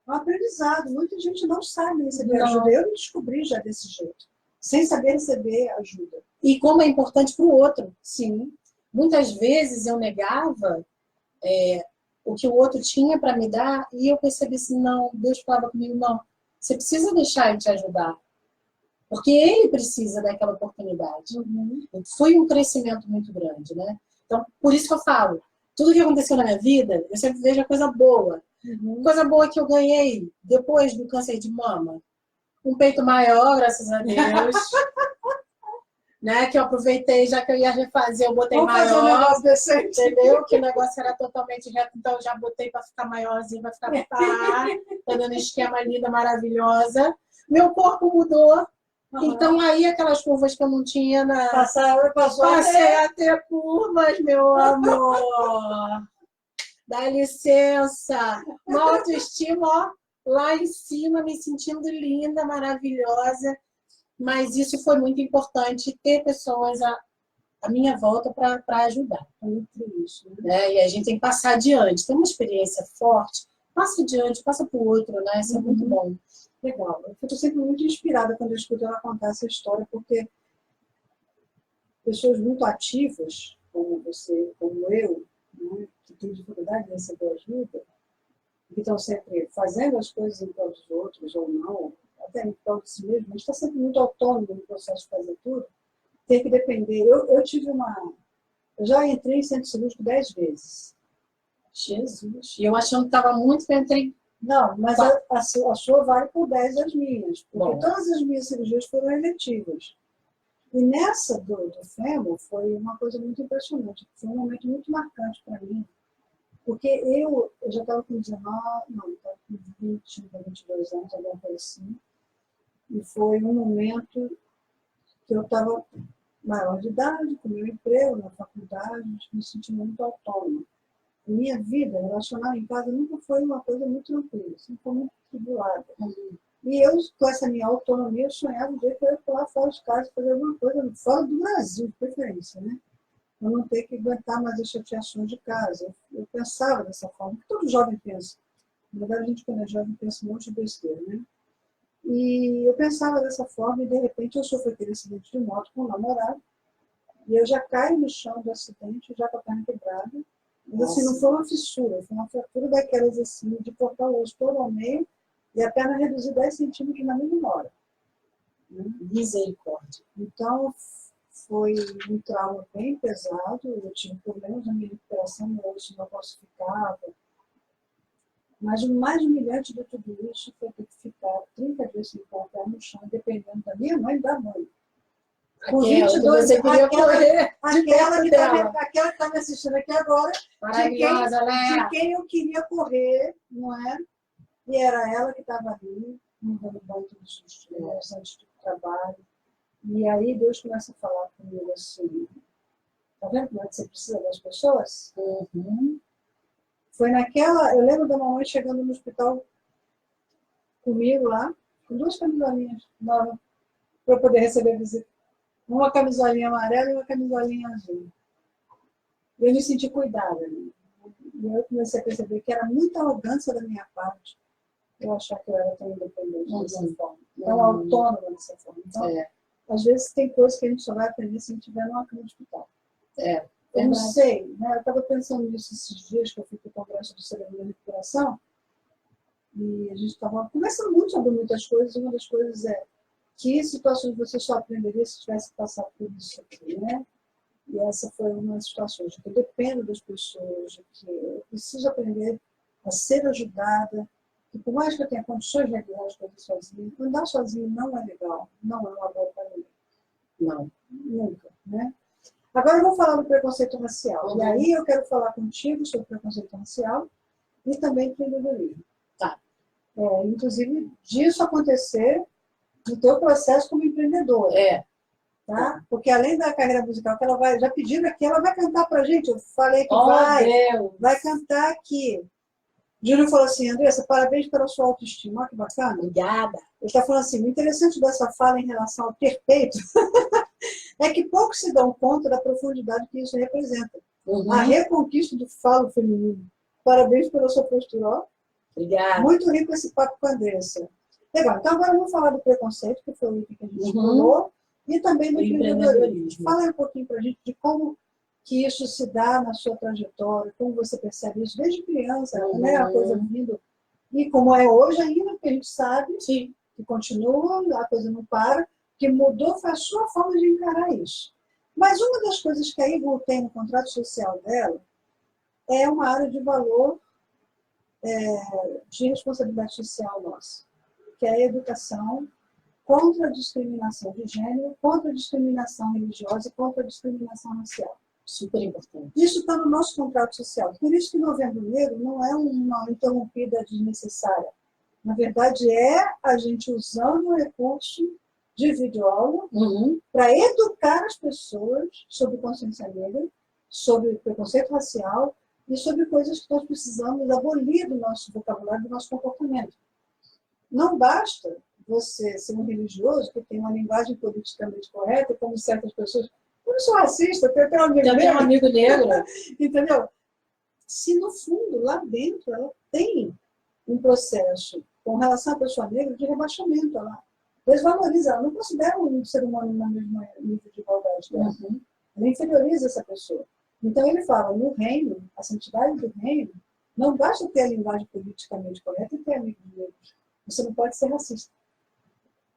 É um aprendizado. Muita gente não sabe receber ajuda. Eu me descobri já desse jeito, sem saber receber ajuda. E como é importante para o outro. Sim. Muitas vezes eu negava o que o outro tinha para me dar e eu percebi assim, não, Deus falava comigo, não, você precisa deixar ele te ajudar. Porque ele precisa daquela oportunidade. Foi um crescimento muito grande, né? Então, por isso que eu falo, tudo que aconteceu na minha vida, eu sempre vejo a coisa boa. Coisa boa que eu ganhei depois do câncer de mama. Um peito maior, graças a Deus. Né? Que eu aproveitei, já que eu ia refazer, eu botei Vamos maior. Fazer um negócio decente. Entendeu? Que o negócio era totalmente reto, então eu já botei para ficar maiorzinho, para ficar tá dando esquema linda, maravilhosa. Meu corpo mudou. Então aí aquelas curvas que eu não tinha passei a ter curvas, meu amor. Dá licença. Uma autoestima, ó, lá em cima, me sentindo linda, maravilhosa. Mas isso foi muito importante, ter pessoas à minha volta para ajudar. Muito isso, né? E a gente tem que passar adiante. Tem uma experiência forte, passa adiante, passa para o outro, né? Isso é muito bom. Legal. Eu fico sempre muito inspirada quando eu escuto ela contar essa história, porque pessoas muito ativas, como você, como eu, né, que tem dificuldade de receber ajuda, que estão sempre fazendo as coisas em prol dos outros ou não, até em prol de si mesmo, mas está sempre muito autônomo no processo de fazer tudo, tem que depender. Eu tive uma... Eu já entrei em centro cirúrgico 10 vezes. Jesus. E eu achando que estava muito que eu entrei. Não, mas a sua vale por 10 das minhas, porque Bom. todas as minhas cirurgias foram eletivas. E nessa do fêmur foi uma coisa muito impressionante, foi um momento muito marcante para mim, porque eu já estava com 19, não, estava com 20, 22 anos, alguma coisa assim, e foi um momento que eu estava maior de idade, com meu emprego na faculdade, me sentindo muito autônoma. Minha vida relacional em casa nunca foi uma coisa muito tranquila, sempre foi muito tribulada. E eu, com essa minha autonomia, eu sonhava um dia que eu ia pular fora de casa, fazer alguma coisa fora do Brasil, de preferência, né? Eu não ter que aguentar mais as chateações de casa. Eu pensava dessa forma, que todo jovem pensa. Na verdade, a gente, quando é jovem, pensa um monte de besteira, né? E eu pensava dessa forma, e de repente eu sofro aquele acidente de moto com um namorado, e eu já caio no chão do acidente, já com a perna quebrada. Mas assim, não foi uma fissura, foi uma fratura daquelas assim, de cortar o osso todo ao meio, e a perna reduzir 10 centímetros na mesma hora. Misericórdia. Então, foi um trauma bem pesado, eu tive problemas na minha recuperação, meu osso não calcificava. Mas o mais humilhante de tudo isso foi ter que ficar 30 dias sem colocar no chão, dependendo da minha mãe e da mãe. Com 22 você queria correr aquela que está me assistindo aqui agora, de quem eu queria correr, não é? E era ela que estava ali, me dando banho todos os dias, antes do trabalho. E aí Deus começa a falar comigo assim, tá vendo como é que você precisa das pessoas? Foi naquela, eu lembro da mamãe chegando no hospital comigo lá, com 2 camisolinhas novas, para eu poder receber visita. Uma camisolinha amarela e uma camisolinha azul. Eu me senti cuidada. Né? E eu comecei a perceber que era muita arrogância da minha parte eu achar que eu era tão independente dessa forma, tão autônoma dessa forma. Então, às vezes tem coisas que a gente só vai aprender se a gente estiver numa cama de hospital. Eu não sei, né? Eu estava pensando nisso esses dias que eu fui para o Congresso do Cérebro da Recuperação, e a gente estava conversando muito sobre muitas coisas, e uma das coisas é que situações você só aprenderia se tivesse passado por isso aqui, né? E essa foi uma das situações que eu dependo das pessoas, de que eu preciso aprender a ser ajudada, que por mais que eu tenha condições de realizar as coisas sozinha, andar sozinho não é legal, não é uma boa para ninguém. Não. Nunca, né? Agora eu vou falar do preconceito racial. E aí eu quero falar contigo sobre preconceito racial e também empreendedorismo. Tá. Inclusive, disso acontecer no teu processo como empreendedora. Tá? Porque além da carreira musical que ela vai, já pediram aqui, ela vai cantar pra gente. Eu falei que vai cantar aqui. Júlio falou assim, Andressa, parabéns pela sua autoestima. Olha que bacana. Obrigada. Ele está falando assim, o interessante dessa fala em relação ao ter peito é que poucos se dão conta da profundidade que isso representa. A reconquista do falo feminino. Parabéns pela sua postura. Ó. Obrigada. Muito rico esse papo com a Andressa. Legal, então agora eu vou falar do preconceito, que foi o que a gente falou, e também do empreendedorismo. Fala um pouquinho para a gente de como que isso se dá na sua trajetória, como você percebe isso desde criança, né? A coisa vindo, e como é hoje ainda, porque a gente sabe que continua, a coisa não para, que mudou foi a sua forma de encarar isso. Mas uma das coisas que a Igor tem no contrato social dela é uma área de valor de responsabilidade social nossa, que é a educação contra a discriminação de gênero, contra a discriminação religiosa e contra a discriminação racial. Super importante. Isso está no nosso contrato social. Por isso que Novembro Negro não é uma interrompida desnecessária. Na verdade, é a gente usando o recurso de videoaula para educar as pessoas sobre consciência negra, sobre preconceito racial e sobre coisas que nós precisamos abolir do nosso vocabulário, do nosso comportamento. Não basta você ser um religioso que tem uma linguagem politicamente correta, como certas pessoas... Eu não sou racista, eu tenho um amigo negro. Entendeu? Se no fundo, lá dentro, ela tem um processo com relação à pessoa negra de rebaixamento. Ela desvaloriza, ela não considera um ser humano no mesmo nível de igualdade dela. Ela inferioriza essa pessoa. Então ele fala, no reino, a santidade do reino, Não basta ter a linguagem politicamente correta e ter amigos negros. Você não pode ser racista.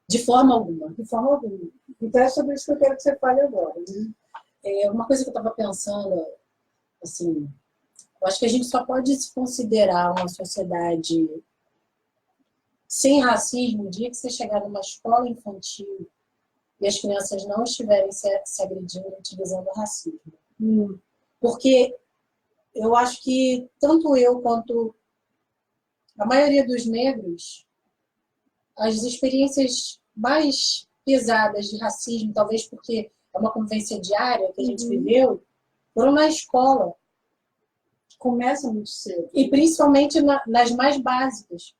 De forma alguma. De forma alguma. Então é sobre isso que eu quero que você fale agora. Né? Uma coisa que eu estava pensando, assim, eu acho que a gente só pode se considerar uma sociedade sem racismo o dia que você chegar numa escola infantil e as crianças não estiverem se agredindo utilizando o racismo. Porque eu acho que tanto eu quanto a maioria dos negros, as experiências mais pesadas de racismo, talvez porque é uma convivência diária que a gente viveu, foram na escola. Começa muito cedo. E principalmente nas mais básicas.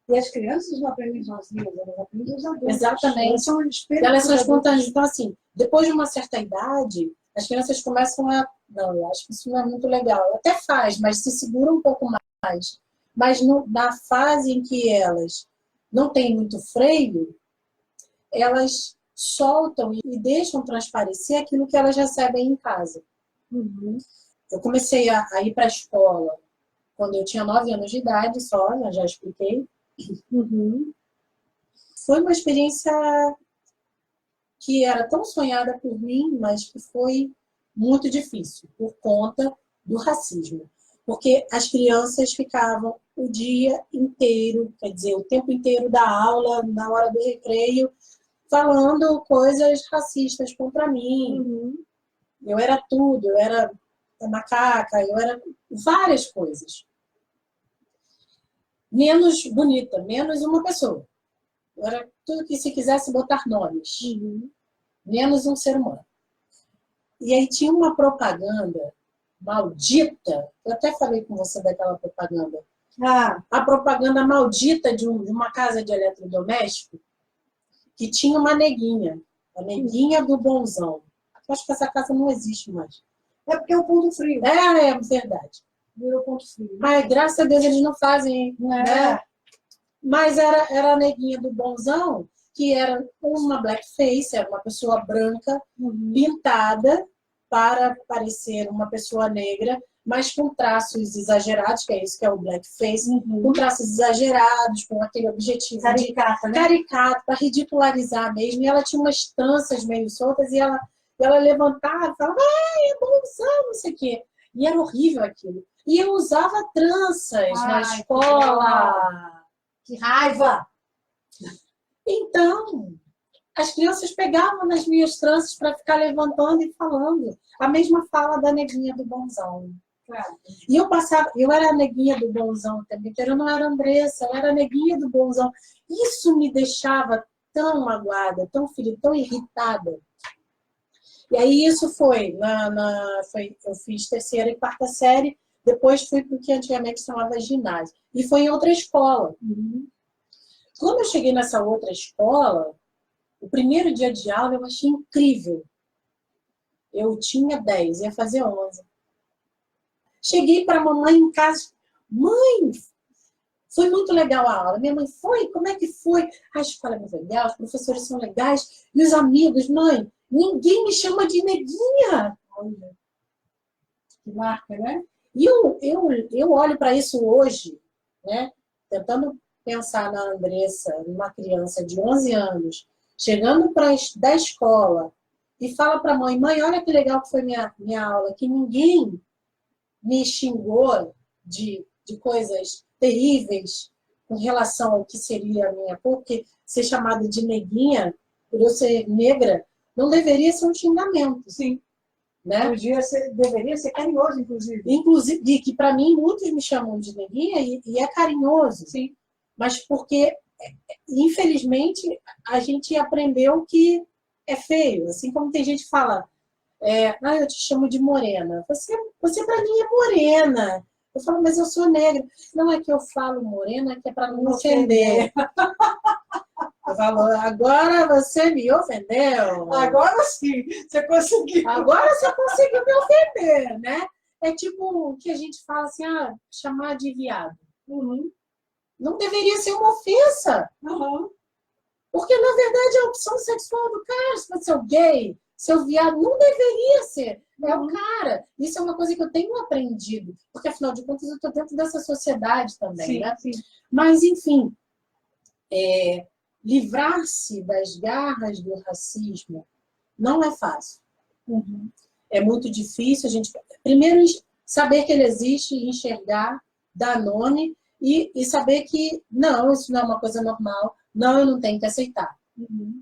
E as crianças não aprendem sozinhas, elas aprendem os adultos. Exatamente. Elas são espontâneas. Então, assim, depois de uma certa idade, as crianças começam a... Não, eu acho que isso não é muito legal. Até faz, mas se segura um pouco mais. Mas na fase em que elas não têm muito freio, elas soltam e deixam transparecer aquilo que elas recebem em casa. Eu comecei a ir para a escola quando eu tinha 9 anos de idade só, né, já expliquei. Foi uma experiência que era tão sonhada por mim, mas que foi muito difícil, por conta do racismo. Porque as crianças ficavam o dia inteiro, quer dizer, o tempo inteiro da aula, na hora do recreio, falando coisas racistas contra mim. Eu era tudo, eu era macaca, eu era várias coisas. Menos bonita, menos uma pessoa. Eu era tudo que se quisesse botar nomes. Menos um ser humano. E aí tinha uma propaganda maldita, eu até falei com você daquela propaganda. A propaganda maldita de uma casa de eletrodoméstico que tinha uma neguinha, a neguinha do bonzão. Eu acho que essa casa não existe mais. É porque é o ponto frio. É verdade. Virou ponto frio. Mas graças a Deus eles não fazem, né? Mas era a neguinha do bonzão, que era uma blackface, era uma pessoa branca, pintada para parecer uma pessoa negra, mas com traços exagerados, que é isso que é o blackface, com traços exagerados, com aquele objetivo caricata, de caricato, para ridicularizar mesmo. E ela tinha umas tranças meio soltas e ela levantava e falava, é bonzão, não sei o quê. E era horrível aquilo. E eu usava tranças na escola. Que raiva! Então, as crianças pegavam nas minhas tranças para ficar levantando e falando. A mesma fala da neguinha do bonzão. E eu era a neguinha do bonzão também, eu não era Andressa, eu era a neguinha do bonzão. Isso me deixava tão magoada, tão ferida, tão irritada. E aí isso foi, eu fiz 3ª e 4ª série, depois fui para o que antigamente se chamava ginásio. E foi em outra escola. Quando eu cheguei nessa outra escola, o primeiro dia de aula eu achei incrível. Eu tinha 10, ia fazer 11. Cheguei para a mamãe em casa, mãe, foi muito legal a aula. Minha mãe, foi? Como é que foi? A escola é muito legal, os professores são legais, e os amigos, mãe, ninguém me chama de neguinha. Olha, que marca, né? E eu olho para isso hoje, né, tentando pensar na Andressa, uma criança de 11 anos, chegando da escola e fala para a mãe, olha que legal que foi minha aula, que ninguém me xingou de coisas terríveis com relação ao que seria a minha cor, porque ser chamada de neguinha, por eu ser negra, não deveria ser um xingamento. Sim. Né? Deveria ser carinhoso, inclusive. Inclusive, que para mim, muitos me chamam de neguinha e é carinhoso. Sim. Mas porque, infelizmente, a gente aprendeu que é feio. Assim como tem gente que fala, eu te chamo de morena. Você para mim é morena. Eu falo, mas eu sou negra. Não é que eu falo morena, que é para não ofender. Eu falo, agora você me ofendeu. Agora sim, você conseguiu. Agora você conseguiu me ofender, né? É tipo o que a gente fala assim, chamar de viado. Não deveria ser uma ofensa. Porque, na verdade, é a opção sexual do cara. Se você é gay, seu viado não deveria ser. É o cara. Isso é uma coisa que eu tenho aprendido. Porque, afinal de contas, eu estou dentro dessa sociedade também, Sim, né? sim. Mas, enfim, livrar-se das garras do racismo não é fácil. Uhum. É muito difícil a gente... Primeiro, saber que ele existe, enxergar, dar nome e saber que, não, isso não é uma coisa normal, não, eu não tenho que aceitar. Uhum.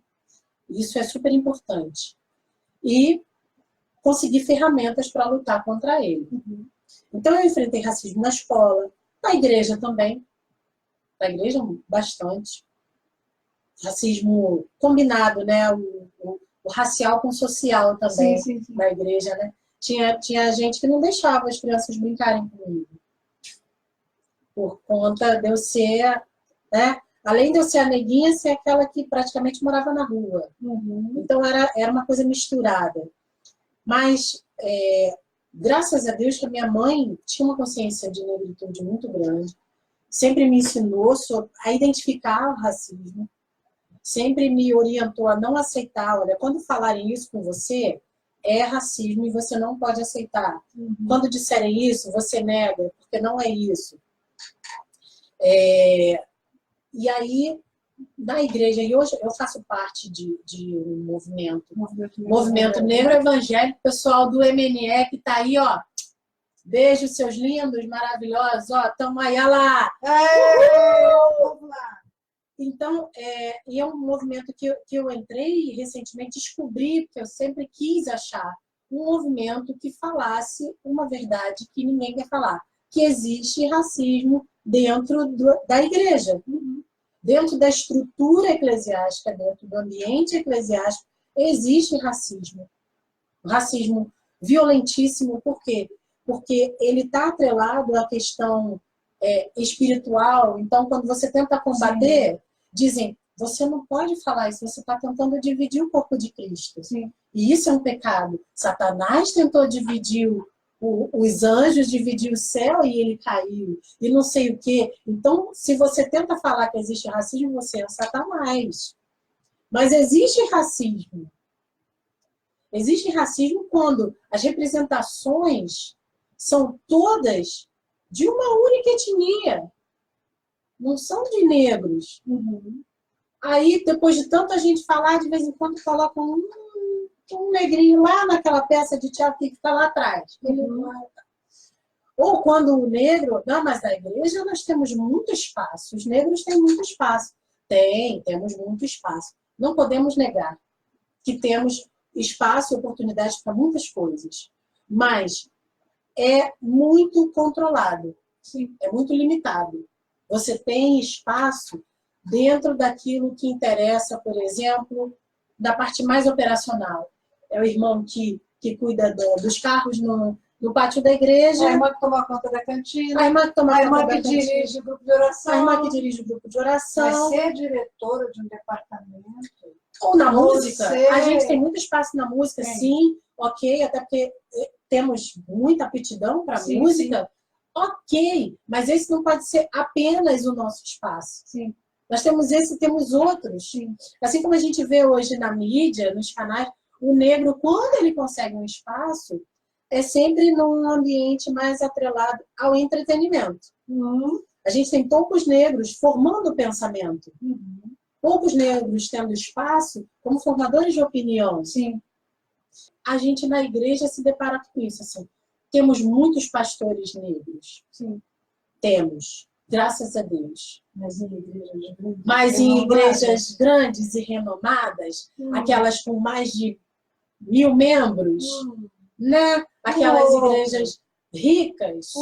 Isso é super importante. E conseguir ferramentas para lutar contra ele. Uhum. Então, eu enfrentei racismo na escola, na igreja também. Na igreja, bastante. Racismo combinado, né? O racial com o social também, Sim, sim, sim. na igreja, né? Tinha gente que não deixava as crianças brincarem comigo. Por conta de eu ser, né? Além de eu ser a neguinha, ser aquela que praticamente morava na rua. Uhum. Então, era uma coisa misturada. Mas, graças a Deus, que a minha mãe tinha uma consciência de negritude muito grande. Sempre me ensinou a identificar o racismo. Sempre me orientou a não aceitar. Olha, quando falarem isso com você, é racismo e você não pode aceitar. Uhum. Quando disserem isso, você nega, porque não é isso. E aí, na igreja, e hoje eu faço parte de um movimento negro evangélico, pessoal do MNE que está aí, ó. Beijo, seus lindos, maravilhosos, ó, tamo aí, olha lá. Vamos lá. Então, e é um movimento que eu entrei e recentemente descobri, que eu sempre quis achar, um movimento que falasse uma verdade que ninguém quer falar, que existe racismo dentro da igreja. Uhum. Dentro da estrutura eclesiástica, dentro do ambiente eclesiástico, existe racismo. Racismo violentíssimo, por quê? Porque ele está atrelado à questão espiritual. Então, quando você tenta combater, sim, dizem, você não pode falar isso, você está tentando dividir o corpo de Cristo. Sim. E isso é um pecado. Satanás tentou dividir os anjos, dividir o céu e ele caiu. E não sei o quê. Então, se você tenta falar que existe racismo, você é Satanás. Mas existe racismo. Existe racismo quando as representações são todas de uma única etnia. Não são de negros. Uhum. Aí, depois de tanta gente falar, de vez em quando colocam um negrinho lá naquela peça de teatro que está lá atrás. Uhum. Ou quando o negro... Não, mas na igreja nós temos muito espaço. Os negros têm muito espaço. Temos muito espaço. Não podemos negar que temos espaço e oportunidade para muitas coisas. Mas é muito controlado. Sim. É muito limitado. Você tem espaço dentro daquilo que interessa, por exemplo, da parte mais operacional. É o irmão que cuida dos carros no pátio da igreja. A irmã que toma conta da cantina. A irmã que toma conta da cantina. Dirige o grupo de oração. A irmã que dirige o grupo de oração. Vai ser diretora de um departamento. Ou na música. A gente tem muito espaço na música, sim, ok, até porque temos muita aptidão para música. Sim. Ok, mas esse não pode ser apenas o nosso espaço. Sim. Nós temos esse e temos outros. Sim. Assim como a gente vê hoje na mídia, nos canais, o negro, quando ele consegue um espaço, é sempre num ambiente mais atrelado ao entretenimento. Uhum. A gente tem poucos negros formando o pensamento. Uhum. Poucos negros tendo espaço como formadores de opinião. Sim. A gente na igreja se depara com isso. Assim. Temos muitos pastores negros. Sim. Temos, graças a Deus. Mas em igrejas grandes e renomadas, aquelas com mais de 1000 membros, né? Aquelas igrejas ricas,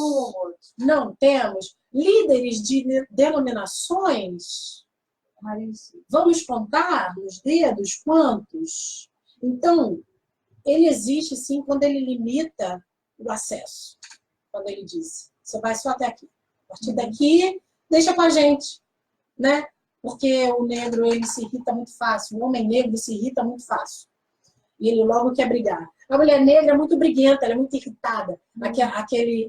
não temos. Líderes de denominações, vamos contar nos dedos quantos? Então, ele existe sim quando ele limita o acesso. Quando ele diz, você vai só até aqui. A partir daqui, deixa com a gente, né? Porque o negro, ele se irrita muito fácil. O homem negro se irrita muito fácil. E ele logo quer brigar. A mulher negra é muito briguenta, ela é muito irritada.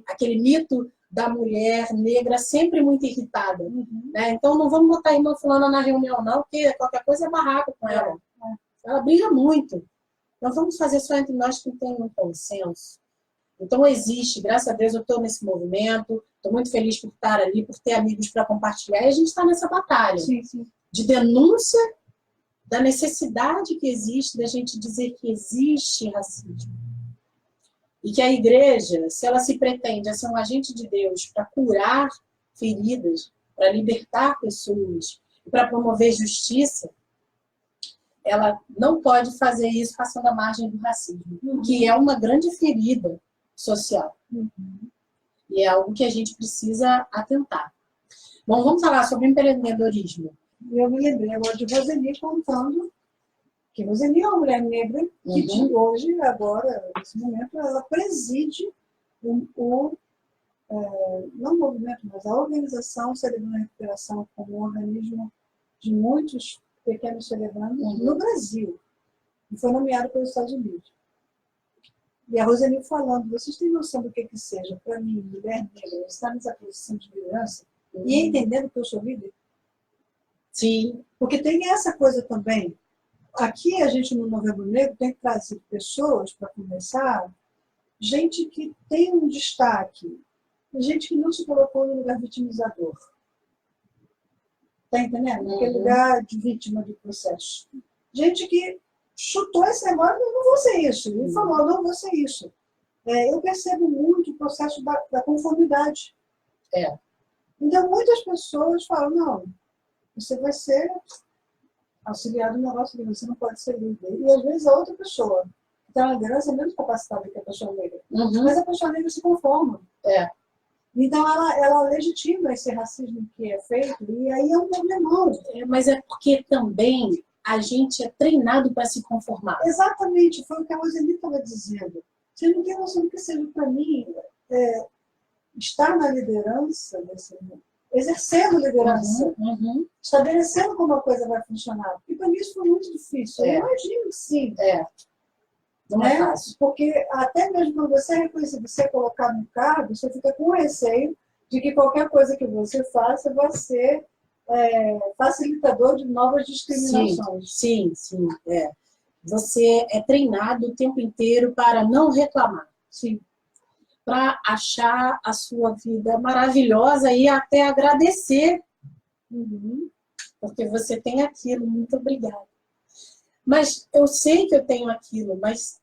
Aquele mito da mulher negra sempre muito irritada. Né? Então, não vamos botar a irmã fulana na reunião, não, porque qualquer coisa é barraco com ela. Ela briga muito. Nós vamos fazer só entre nós que tem um consenso. Então existe, graças a Deus eu estou nesse movimento, estou muito feliz por estar ali, por ter amigos para compartilhar, e a gente está nessa batalha de denúncia da necessidade que existe da gente dizer que existe racismo. E que a igreja, se ela se pretende a ser um agente de Deus para curar feridas, para libertar pessoas, para promover justiça, ela não pode fazer isso passando a margem do racismo, que é uma grande ferida social. E é algo que a gente precisa atentar. Bom, vamos falar sobre empreendedorismo. Eu me lembrei agora de Roseni contando que Roseni é uma mulher negra que hoje, agora, nesse momento, ela preside não o movimento, mas a organização Celebrando a Recuperação como um organismo de muitos pequenos celebrandos no Brasil. E foi nomeado pelos Estados Unidos. E a Roseni falando, vocês têm noção do que seja, para mim, mulher negra, estar nessa posição de liderança e entendendo que eu sou líder? Sim. Porque tem essa coisa também. Aqui a gente no Novembro Negro tem trazido pessoas para conversar, gente que tem um destaque, gente que não se colocou no lugar vitimizador. Está entendendo? Naquele lugar de vítima do processo. Gente que chutou esse negócio, eu não vou ser isso. E falou, não vou ser isso. Eu percebo muito o processo da conformidade. Então, muitas pessoas falam, não, você vai ser auxiliar do negócio, você não pode ser líder. E às vezes a outra pessoa que está na liderança é menos capacitada que a pessoa negra. Mas a pessoa negra se conforma. Então ela legitima esse racismo que é feito, e aí é um problemão. Mas é porque também a gente é treinado para se conformar. Exatamente, foi o que a Roseli estava dizendo. Você não tem noção do que seja para mim estar na liderança desse mundo. Exercendo liderança, estabelecendo como a coisa vai funcionar. E para mim isso foi muito difícil. Eu imagino que sim. Não é fácil. Porque até mesmo quando você é reconhecido, você é colocado no cargo, você fica com receio de que qualquer coisa que você faça vai ser facilitador de novas discriminações. Sim. Você é treinado o tempo inteiro para não reclamar. Para achar a sua vida maravilhosa e até agradecer. Porque você tem aquilo, muito obrigada. Mas eu sei que eu tenho aquilo, mas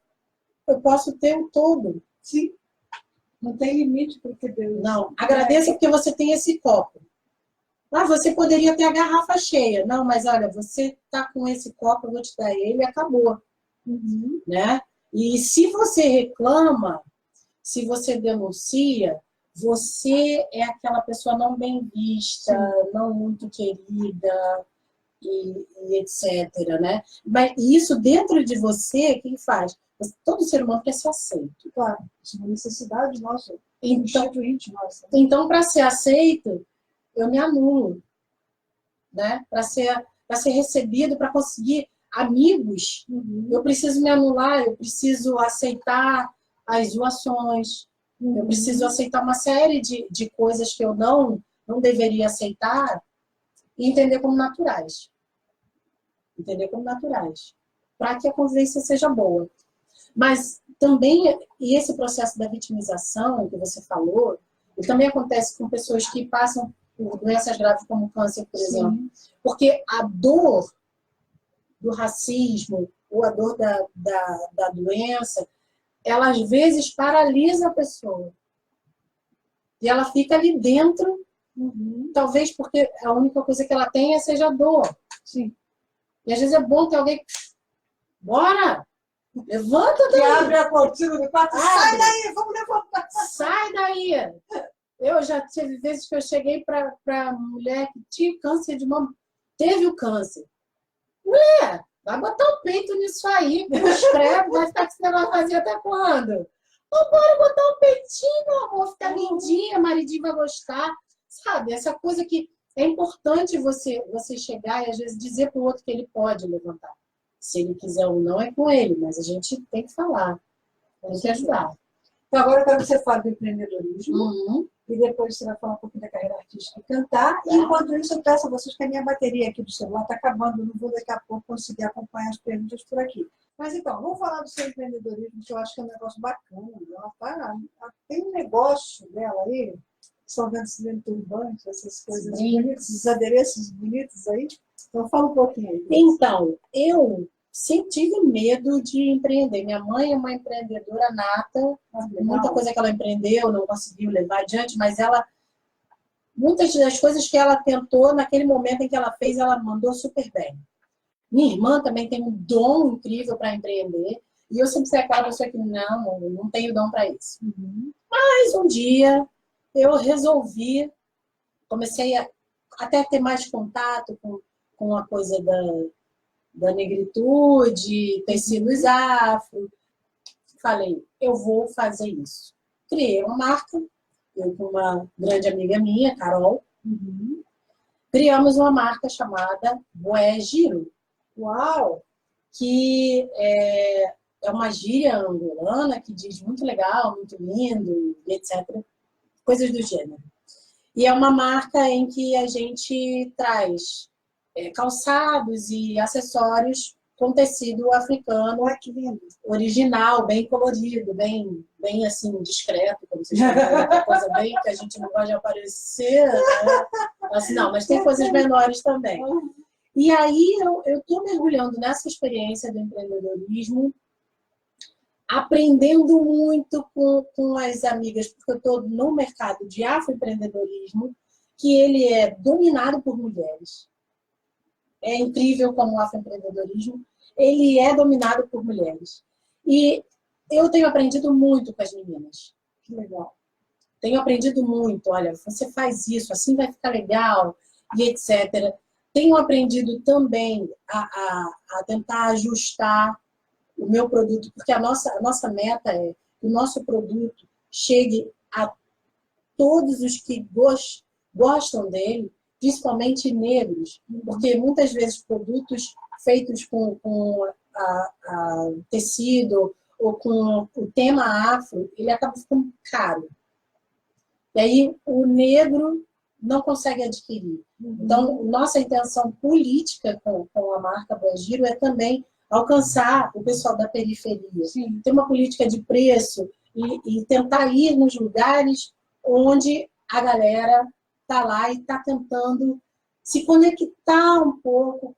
eu posso ter o todo. Sim. Não tem limite para o que Deus... Não, agradeça porque você tem esse copo. Você poderia ter a garrafa cheia. Não, mas olha, você está com esse copo, eu vou te dar ele e acabou. Né? E se você reclama, se você denuncia, você é aquela pessoa não bem vista, não muito querida, e etc. Né? Mas isso dentro de você, quem faz? Todo ser humano quer ser aceito. Claro, isso é uma necessidade nossa. Então, para ser aceito, eu me anulo. Né? Para ser recebido, para conseguir amigos, eu preciso me anular, eu preciso aceitar as zoações, eu preciso aceitar uma série de coisas que eu não deveria aceitar e entender como naturais. Para que a convivência seja boa. Mas também, e esse processo da vitimização que você falou, também acontece com pessoas que passam por doenças graves como câncer, por exemplo. Porque a dor do racismo ou a dor da doença, ela às vezes paralisa a pessoa. E ela fica ali dentro, talvez porque a única coisa que ela tem seja a dor. E às vezes é bom ter alguém que... Bora! Levanta daí! Que abre a cortina do quarto. Sai daí, vamos levantar! Sai daí! Eu já tive vezes que eu cheguei para mulher que tinha câncer de mama. Teve o câncer. Mulher, vai botar o peito nisso aí, escreve, vai ficar com esse negócio vazio até quando? Bora botar um peitinho, meu amor, fica lindinha, maridinho vai gostar. Sabe, essa coisa que é importante você chegar e às vezes dizer para o outro que ele pode levantar. Se ele quiser ou não, é com ele, mas a gente tem que falar, tem que ajudar. Então agora eu quero que você fale do empreendedorismo. E depois você vai falar um pouquinho da carreira artística e cantar. E enquanto isso, eu peço a vocês que a minha bateria aqui do celular está acabando. Eu não vou daqui a pouco conseguir acompanhar as perguntas por aqui. Mas então, vamos falar do seu empreendedorismo, que eu acho que é um negócio bacana. Ela tem um negócio dela aí, são vendo turbantes, essas coisas bonitas, os adereços bonitos aí. Então, fala um pouquinho aí. Então, eu sempre tive medo de empreender. Minha mãe é uma empreendedora nata, muita coisa que ela empreendeu, não conseguiu levar adiante, mas muitas das coisas que ela tentou, naquele momento em que ela fez, ela mandou super bem. Minha irmã também tem um dom incrível para empreender, e eu sempre fui aquela pessoa que não tenho dom para isso. Mas um dia eu resolvi, comecei a até ter mais contato com a coisa da negritude, tecidos afro. Falei, eu vou fazer isso. Criei uma marca, eu com uma grande amiga minha, Carol, criamos uma marca chamada Boé Giro. Uau! Que é uma gíria angolana que diz muito legal, muito lindo, etc. Coisas do gênero. E é uma marca em que a gente traz calçados e acessórios com tecido africano, original, bem colorido, bem assim, discreto, como vocês estão vendo, coisa bem que a gente não pode aparecer, né? Assim, não, mas tem coisas menores também. E aí eu estou mergulhando nessa experiência do empreendedorismo, aprendendo muito com as amigas, porque eu estou no mercado de afroempreendedorismo, que ele é dominado por mulheres. É incrível como o afroempreendedorismo, ele é dominado por mulheres. E eu tenho aprendido muito com as meninas. Que legal. Tenho aprendido muito, olha, você faz isso, assim vai ficar legal, e etc. Tenho aprendido também a tentar ajustar o meu produto, porque a nossa meta é que o nosso produto chegue a todos os que gostam dele, principalmente negros, porque muitas vezes produtos feitos com tecido ou com o tema afro, ele acaba ficando caro. E aí o negro não consegue adquirir. Então, nossa intenção política com a marca Boé Giro é também alcançar o pessoal da periferia. Sim. Ter uma política de preço e tentar ir nos lugares onde a galera está lá e está tentando se conectar um pouco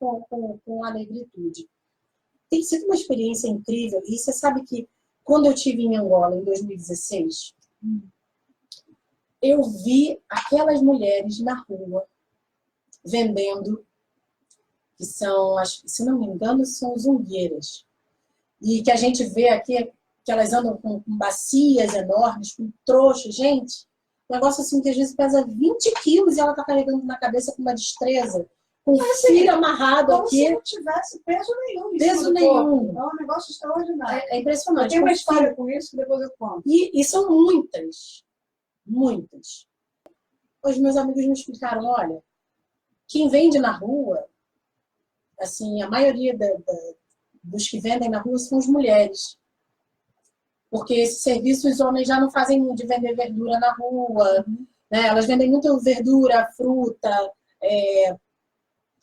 com a negritude. Tem sido uma experiência incrível. E você sabe que quando eu estive em Angola, em 2016, eu vi aquelas mulheres na rua vendendo, que são, se não me engano, são zungueiras. E que a gente vê aqui, que elas andam com bacias enormes, com trouxas. Gente, um negócio assim que às vezes pesa 20 quilos e ela está carregando na cabeça com uma destreza, com fio amarrado como aqui. Se não tivesse peso nenhum. Peso nenhum. É um negócio extraordinário. É impressionante. Tem uma história com isso que depois eu conto. E são muitas. Muitas. Os meus amigos me explicaram, olha, quem vende na rua, assim, a maioria dos que vendem na rua são as mulheres. Porque esse serviço os homens já não fazem de vender verdura na rua, né? Elas vendem muito verdura, fruta.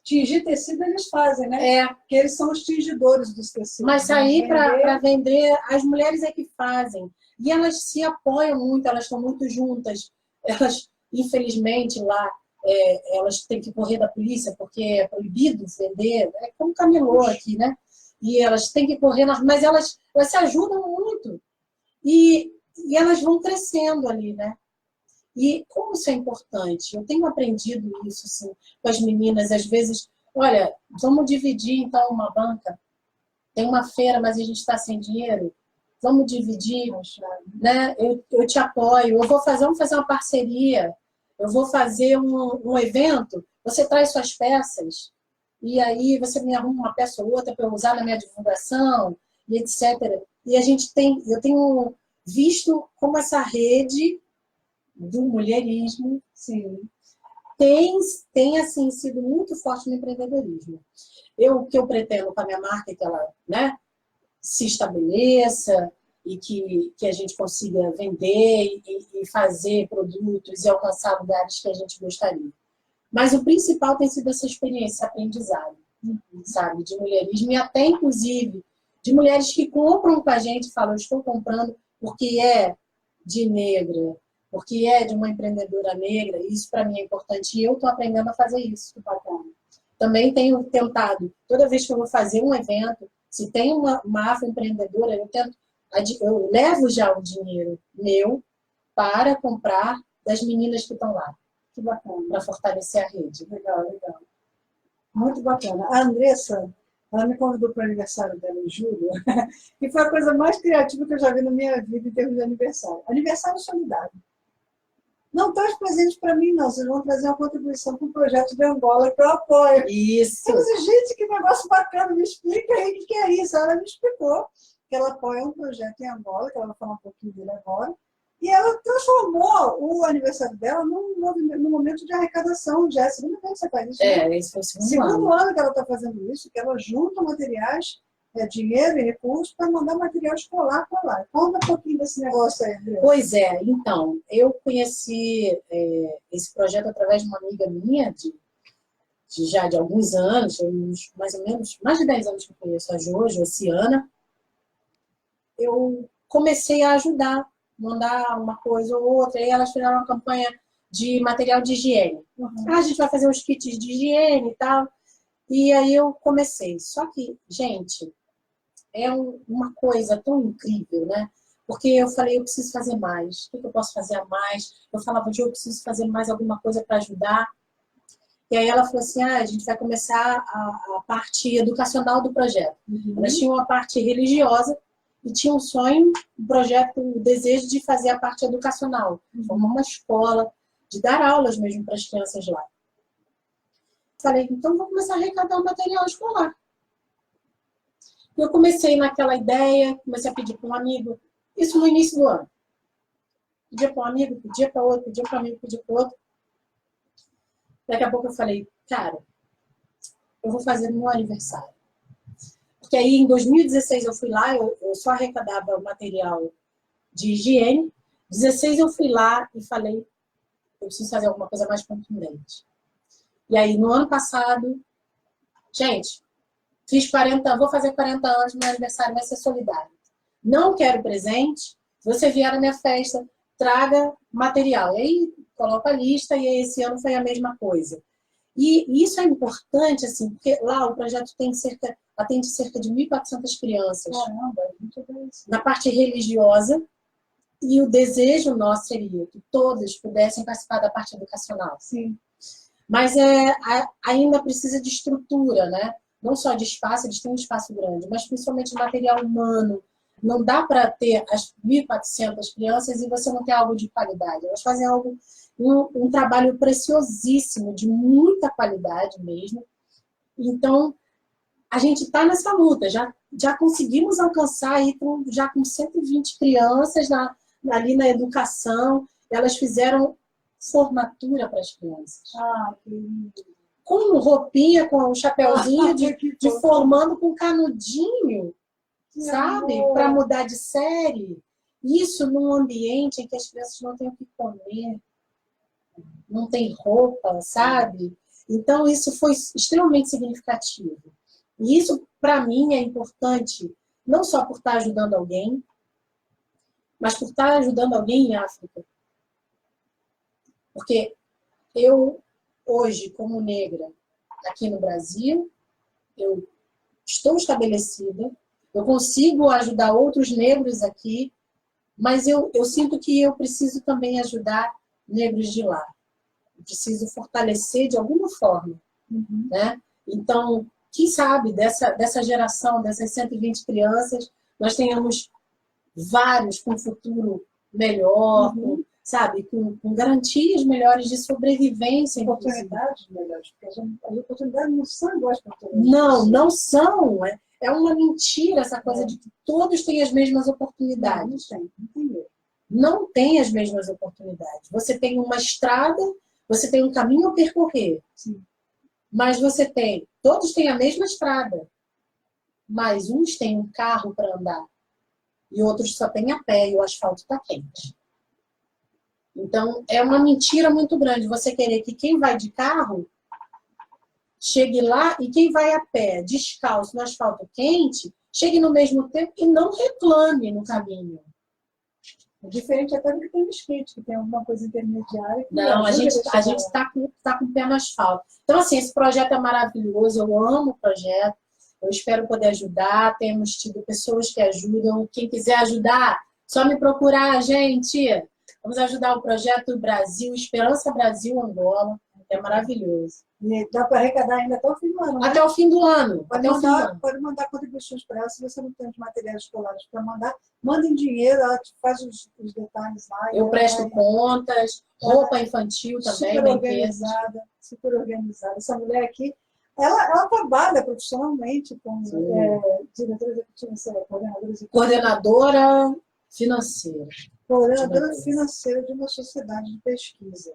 Tingir tecido eles fazem, né? Porque eles são os tingidores dos tecidos. Mas sair para vender, as mulheres é que fazem. E elas se apoiam muito, elas estão muito juntas. Elas, infelizmente, lá, elas têm que correr da polícia porque é proibido vender. É como camelô aqui, né? E elas têm que correr, mas elas se ajudam muito. E elas vão crescendo ali, né? E como isso é importante? Eu tenho aprendido isso assim, com as meninas, às vezes, olha, vamos dividir então uma banca. Tem uma feira, mas a gente está sem dinheiro. Vamos dividir, né? Eu te apoio. Vamos fazer uma parceria. Eu vou fazer um evento. Você traz suas peças e aí você me arruma uma peça ou outra para eu usar na minha divulgação e etc. E eu tenho visto como essa rede do mulherismo, sim, tem assim, sido muito forte no empreendedorismo. O que eu pretendo com a minha marca é que ela, né, se estabeleça e que a gente consiga vender e fazer produtos e alcançar lugares que a gente gostaria. Mas o principal tem sido essa experiência, esse aprendizado, sabe, de mulherismo. E até, inclusive, de mulheres que compram com a gente e falam, eu estou comprando porque é de negra, porque é de uma empreendedora negra, e isso para mim é importante, e eu estou aprendendo a fazer isso. Também tenho tentado, toda vez que eu vou fazer um evento, se tem uma afroempreendedora, eu levo já o dinheiro meu para comprar das meninas que estão lá. Que bacana. Para fortalecer a rede. Legal, legal. Muito bacana. A Andressa, ela me convidou para o aniversário dela em julho, e foi a coisa mais criativa que eu já vi na minha vida em termos de aniversário. Aniversário solidário. Não traz presente para mim, não. Vocês vão trazer uma contribuição para o projeto de Angola, que eu apoio. Isso. Eu disse, gente, que negócio bacana, me explica aí o que é isso. Ela me explicou que ela apoia um projeto em Angola, que ela vai falar um pouquinho dele agora, e ela transformou o aniversário dela num momento de arrecadação. Já é a segunda vez que você faz isso. Esse foi o segundo ano que ela está fazendo isso, que ela junta materiais, dinheiro e recursos para mandar material escolar para lá. Conta um pouquinho desse negócio aí, André. Pois é, então, eu conheci esse projeto através de uma amiga minha, já de alguns anos, mais ou menos, mais de 10 anos que eu conheço a Jojo, Oceana. Eu comecei a ajudar, mandar uma coisa ou outra, e elas fizeram uma campanha de material de higiene. A gente vai fazer uns kits de higiene e tal. E aí eu comecei. Só que, gente, é uma coisa tão incrível, né? Porque eu falei, eu preciso fazer mais. O que eu posso fazer a mais? Eu falava, eu preciso fazer mais alguma coisa para ajudar. E aí ela falou assim, a gente vai começar a parte educacional do projeto. Elas tinham a parte religiosa e tinham um sonho, um projeto, o desejo de fazer a parte educacional. Formar uma escola, de dar aulas mesmo para as crianças lá. Falei, então vou começar a arrecadar o material escolar. Eu comecei naquela ideia, comecei a pedir para um amigo, isso no início do ano. Pedia para um amigo, pedia para outro, pedia para um amigo, pedia para outro. Daqui a pouco eu falei, cara, eu vou fazer no meu aniversário. Porque aí em 2016 eu fui lá, eu só arrecadava o material de higiene. Em 2016 eu fui lá e falei, eu preciso fazer alguma coisa mais contundente. E aí no ano passado, gente, vou fazer 40 anos, meu aniversário vai ser solidário. Não quero presente, se você vier na minha festa, traga material. E aí coloco a lista e esse ano foi a mesma coisa. E isso é importante, assim, porque lá o projeto atende cerca de 1.400 crianças. Caramba, muito bem. Na parte religiosa, e o desejo nosso seria que todos pudessem participar da parte educacional. Sim. Mas ainda precisa de estrutura, né? Não só de espaço, eles têm um espaço grande, mas principalmente de material humano. Não dá para ter as 1.400 crianças e você não ter algo de qualidade. Elas fazem um trabalho preciosíssimo, de muita qualidade mesmo. Então, a gente está nessa luta. Já conseguimos alcançar aí já com 120 crianças ali na educação. Elas fizeram formatura para as crianças. Que lindo. Com roupinha, com um chapéuzinho de formando com canudinho, sabe? Para mudar de série. Isso num ambiente em que as crianças não têm o que comer, não tem roupa, sabe? Então, isso foi extremamente significativo. E isso, para mim, é importante, não só por estar ajudando alguém, mas por estar ajudando alguém em África. Porque eu, hoje, como negra, aqui no Brasil, eu estou estabelecida, eu consigo ajudar outros negros aqui, mas eu sinto que eu preciso também ajudar negros de lá. Eu preciso fortalecer de alguma forma. Né? Então, quem sabe, dessa geração, dessas 120 crianças, nós tenhamos vários com um futuro melhor, sabe, com garantias melhores de sobrevivência. Oportunidades melhores, porque as oportunidades não são iguais para todos. Não são. É uma mentira essa coisa de que todos têm as mesmas oportunidades. Não tem as mesmas oportunidades. Você tem uma estrada, você tem um caminho a percorrer. Sim. Mas todos têm a mesma estrada. Mas uns têm um carro para andar e outros só têm a pé e o asfalto está quente. Então, é uma mentira muito grande você querer que quem vai de carro chegue lá e quem vai a pé, descalço, no asfalto quente, chegue no mesmo tempo e não reclame no caminho. É diferente até do que tem no skate, que tem alguma coisa intermediária. Que Não, a gente deixar está com o pé no asfalto. Então, assim, esse projeto é maravilhoso, eu amo o projeto, eu espero poder ajudar, temos tido pessoas que ajudam, quem quiser ajudar, só me procurar, gente. Vamos ajudar o projeto Brasil, Esperança Brasil Angola, é maravilhoso. E dá para arrecadar ainda até o fim do ano, né? Até o fim do ano. Pode mandar contribuições para ela, se você não tem os materiais escolares para mandar. Mandem dinheiro, ela te faz os detalhes lá. Eu presto contas, roupa infantil também. Super organizada. Essa mulher aqui, ela trabalha profissionalmente como diretora executiva, coordenadora financeira. Coordenadora financeira de uma sociedade de pesquisa.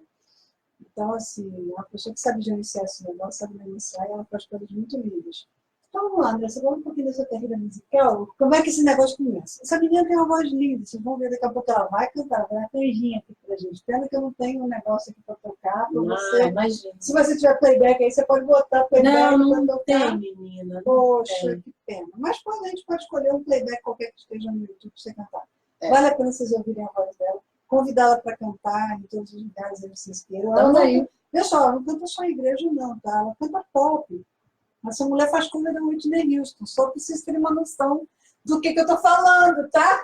Então, assim, uma pessoa que sabe gerenciar esse negócio, sabe gerenciar, e ela faz coisas muito lindas. Então, vamos lá, André, você fala um pouquinho da sua carreira musical. Como é que esse negócio começa? Essa menina tem uma voz linda, vocês vão ver daqui a pouco ela vai cantar, vai ter anjinha aqui pra gente. Pena que eu não tenho um negócio aqui para tocar. Pra você. Imagina. Se você tiver playback aí, você pode botar playback. Não tem, menina. Poxa, que pena. Mas a gente pode escolher um playback qualquer que esteja no YouTube para você cantar. Vale a pena vocês ouvirem a voz dela. Convidá-la para cantar em todos os lugares que vocês queiram. Pessoal, ela não canta só em igreja, não, tá? Ela canta pop. Essa mulher faz cover da Whitney Houston, só para vocês terem uma noção do que eu estou falando, tá?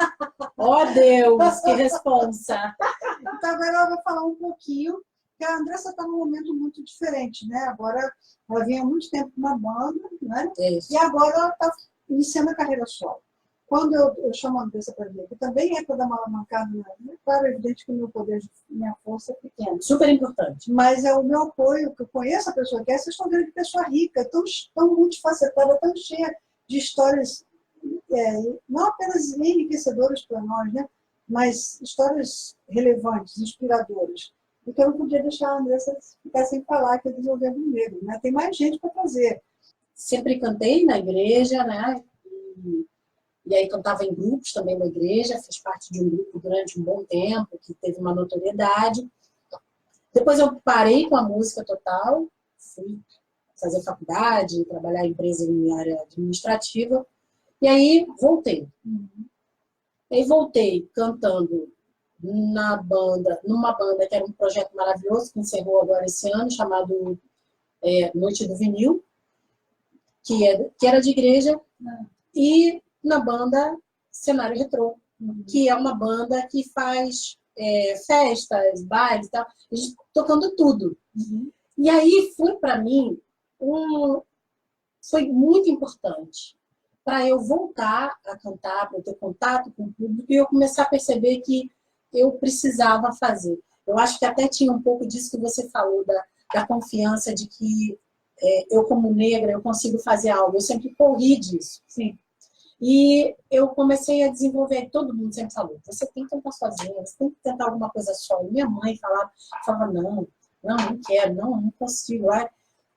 Oh, Deus, que responsa! Então, agora ela vai falar um pouquinho, que a Andressa está num momento muito diferente, né? Agora, ela vinha há muito tempo com uma banda, né? Isso. E agora ela está iniciando a carreira solo. Quando eu chamo a Andressa para vir, que também é para dar uma alavancada, né? Claro, é evidente que o meu poder, minha força é pequena. Super importante. Mas é o meu apoio, que eu conheço a pessoa que é, vocês estão vendo que pessoa rica, tão multifacetada, tão cheia de histórias, não apenas enriquecedoras para nós, né? Mas histórias relevantes, inspiradoras. Porque eu não podia deixar a Andressa ficar sem falar que é desenvolvendo negro, né? Tem mais gente para fazer. Sempre cantei na igreja, né? E aí cantava em grupos também da igreja, fiz parte de um grupo durante um bom tempo, que teve uma notoriedade. Depois eu parei com a música total, fui fazer faculdade, trabalhar em empresa em área administrativa, e aí voltei. E aí voltei cantando numa banda que era um projeto maravilhoso, que encerrou agora esse ano, chamado Noite do Vinil, que era de igreja, e na banda Cenário Retrô, que é uma banda que faz festas, bailes e tal, a gente tocando tudo. E aí foi para mim, foi muito importante para eu voltar a cantar, para eu ter contato com o público e eu começar a perceber que eu precisava fazer. Eu acho que até tinha um pouco disso que você falou, da confiança de que eu como negra, eu consigo fazer algo. Eu sempre corri disso. Sim. E eu comecei a desenvolver, todo mundo sempre falou, você tem que tentar sozinha, você tem que tentar alguma coisa só. Minha mãe falava não quero, não consigo.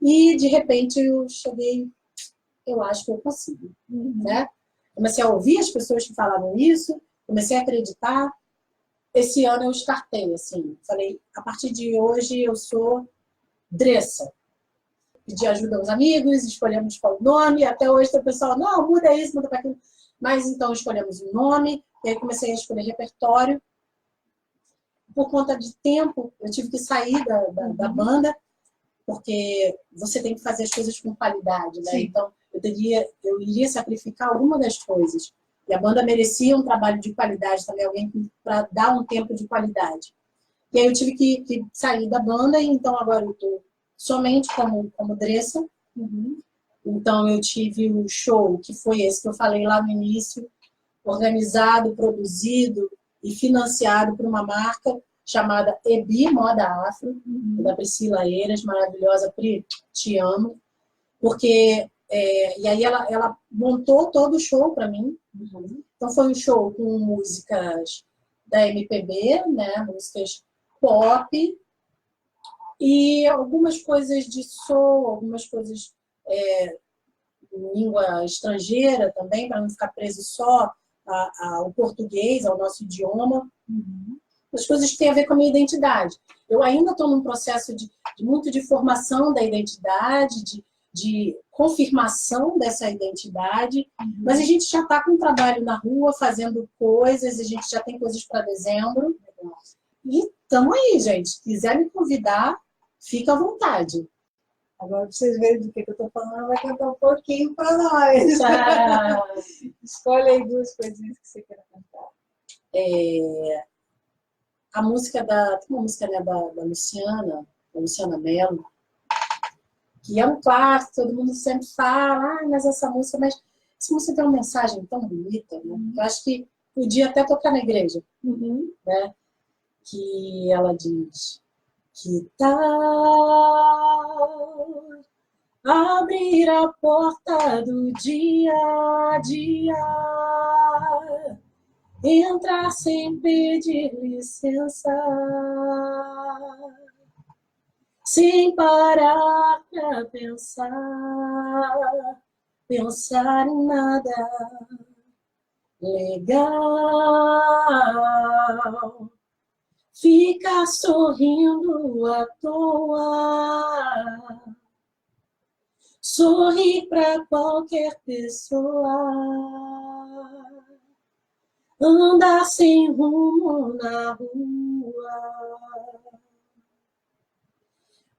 E, de repente, eu cheguei, eu acho que eu consigo. Né? Comecei a ouvir as pessoas que falavam isso, comecei a acreditar. Esse ano eu startei, assim, falei, a partir de hoje eu sou Dressa. Pedi ajuda aos amigos, escolhemos qual o nome, até hoje o pessoal, não, muda isso, muda para aquilo. Mas então escolhemos o nome, e aí comecei a escolher repertório. Por conta de tempo, eu tive que sair da banda, porque você tem que fazer as coisas com qualidade, né? Sim. Então eu iria sacrificar alguma das coisas. E a banda merecia um trabalho de qualidade também, alguém para dar um tempo de qualidade. E aí eu tive que sair da banda, e então agora eu estou somente como Dressa. Então eu tive um show, que foi esse que eu falei lá no início, organizado, produzido e financiado por uma marca chamada Ebi Moda Afro, da Priscila Eiras, maravilhosa. Pri, te amo. Porque, e aí ela montou todo o show para mim. Então foi um show com músicas da MPB, né, músicas pop, e algumas coisas de soul, algumas coisas em língua estrangeira também, para não ficar preso só ao português, ao nosso idioma. As coisas que têm a ver com a minha identidade. Eu ainda estou num processo muito de formação da identidade, de de confirmação dessa identidade, mas a gente já está com um trabalho na rua, fazendo coisas, a gente já tem coisas para dezembro. E estamos aí, gente. Se quiser me convidar, fica à vontade. Agora, para vocês verem do que eu estou falando, ela vai cantar um pouquinho para nós. Escolhe aí duas coisinhas que você queira cantar. A música tem uma música, né, da Luciana Mello, que é um clássico, todo mundo sempre fala, mas essa música tem uma mensagem tão bonita, né? Eu acho que podia até tocar na igreja, né? Que ela diz: que tal abrir a porta do dia a dia, entrar sem pedir licença, sem parar pra pensar em nada legal. Fica sorrindo à toa, sorri pra qualquer pessoa, anda sem rumo na rua.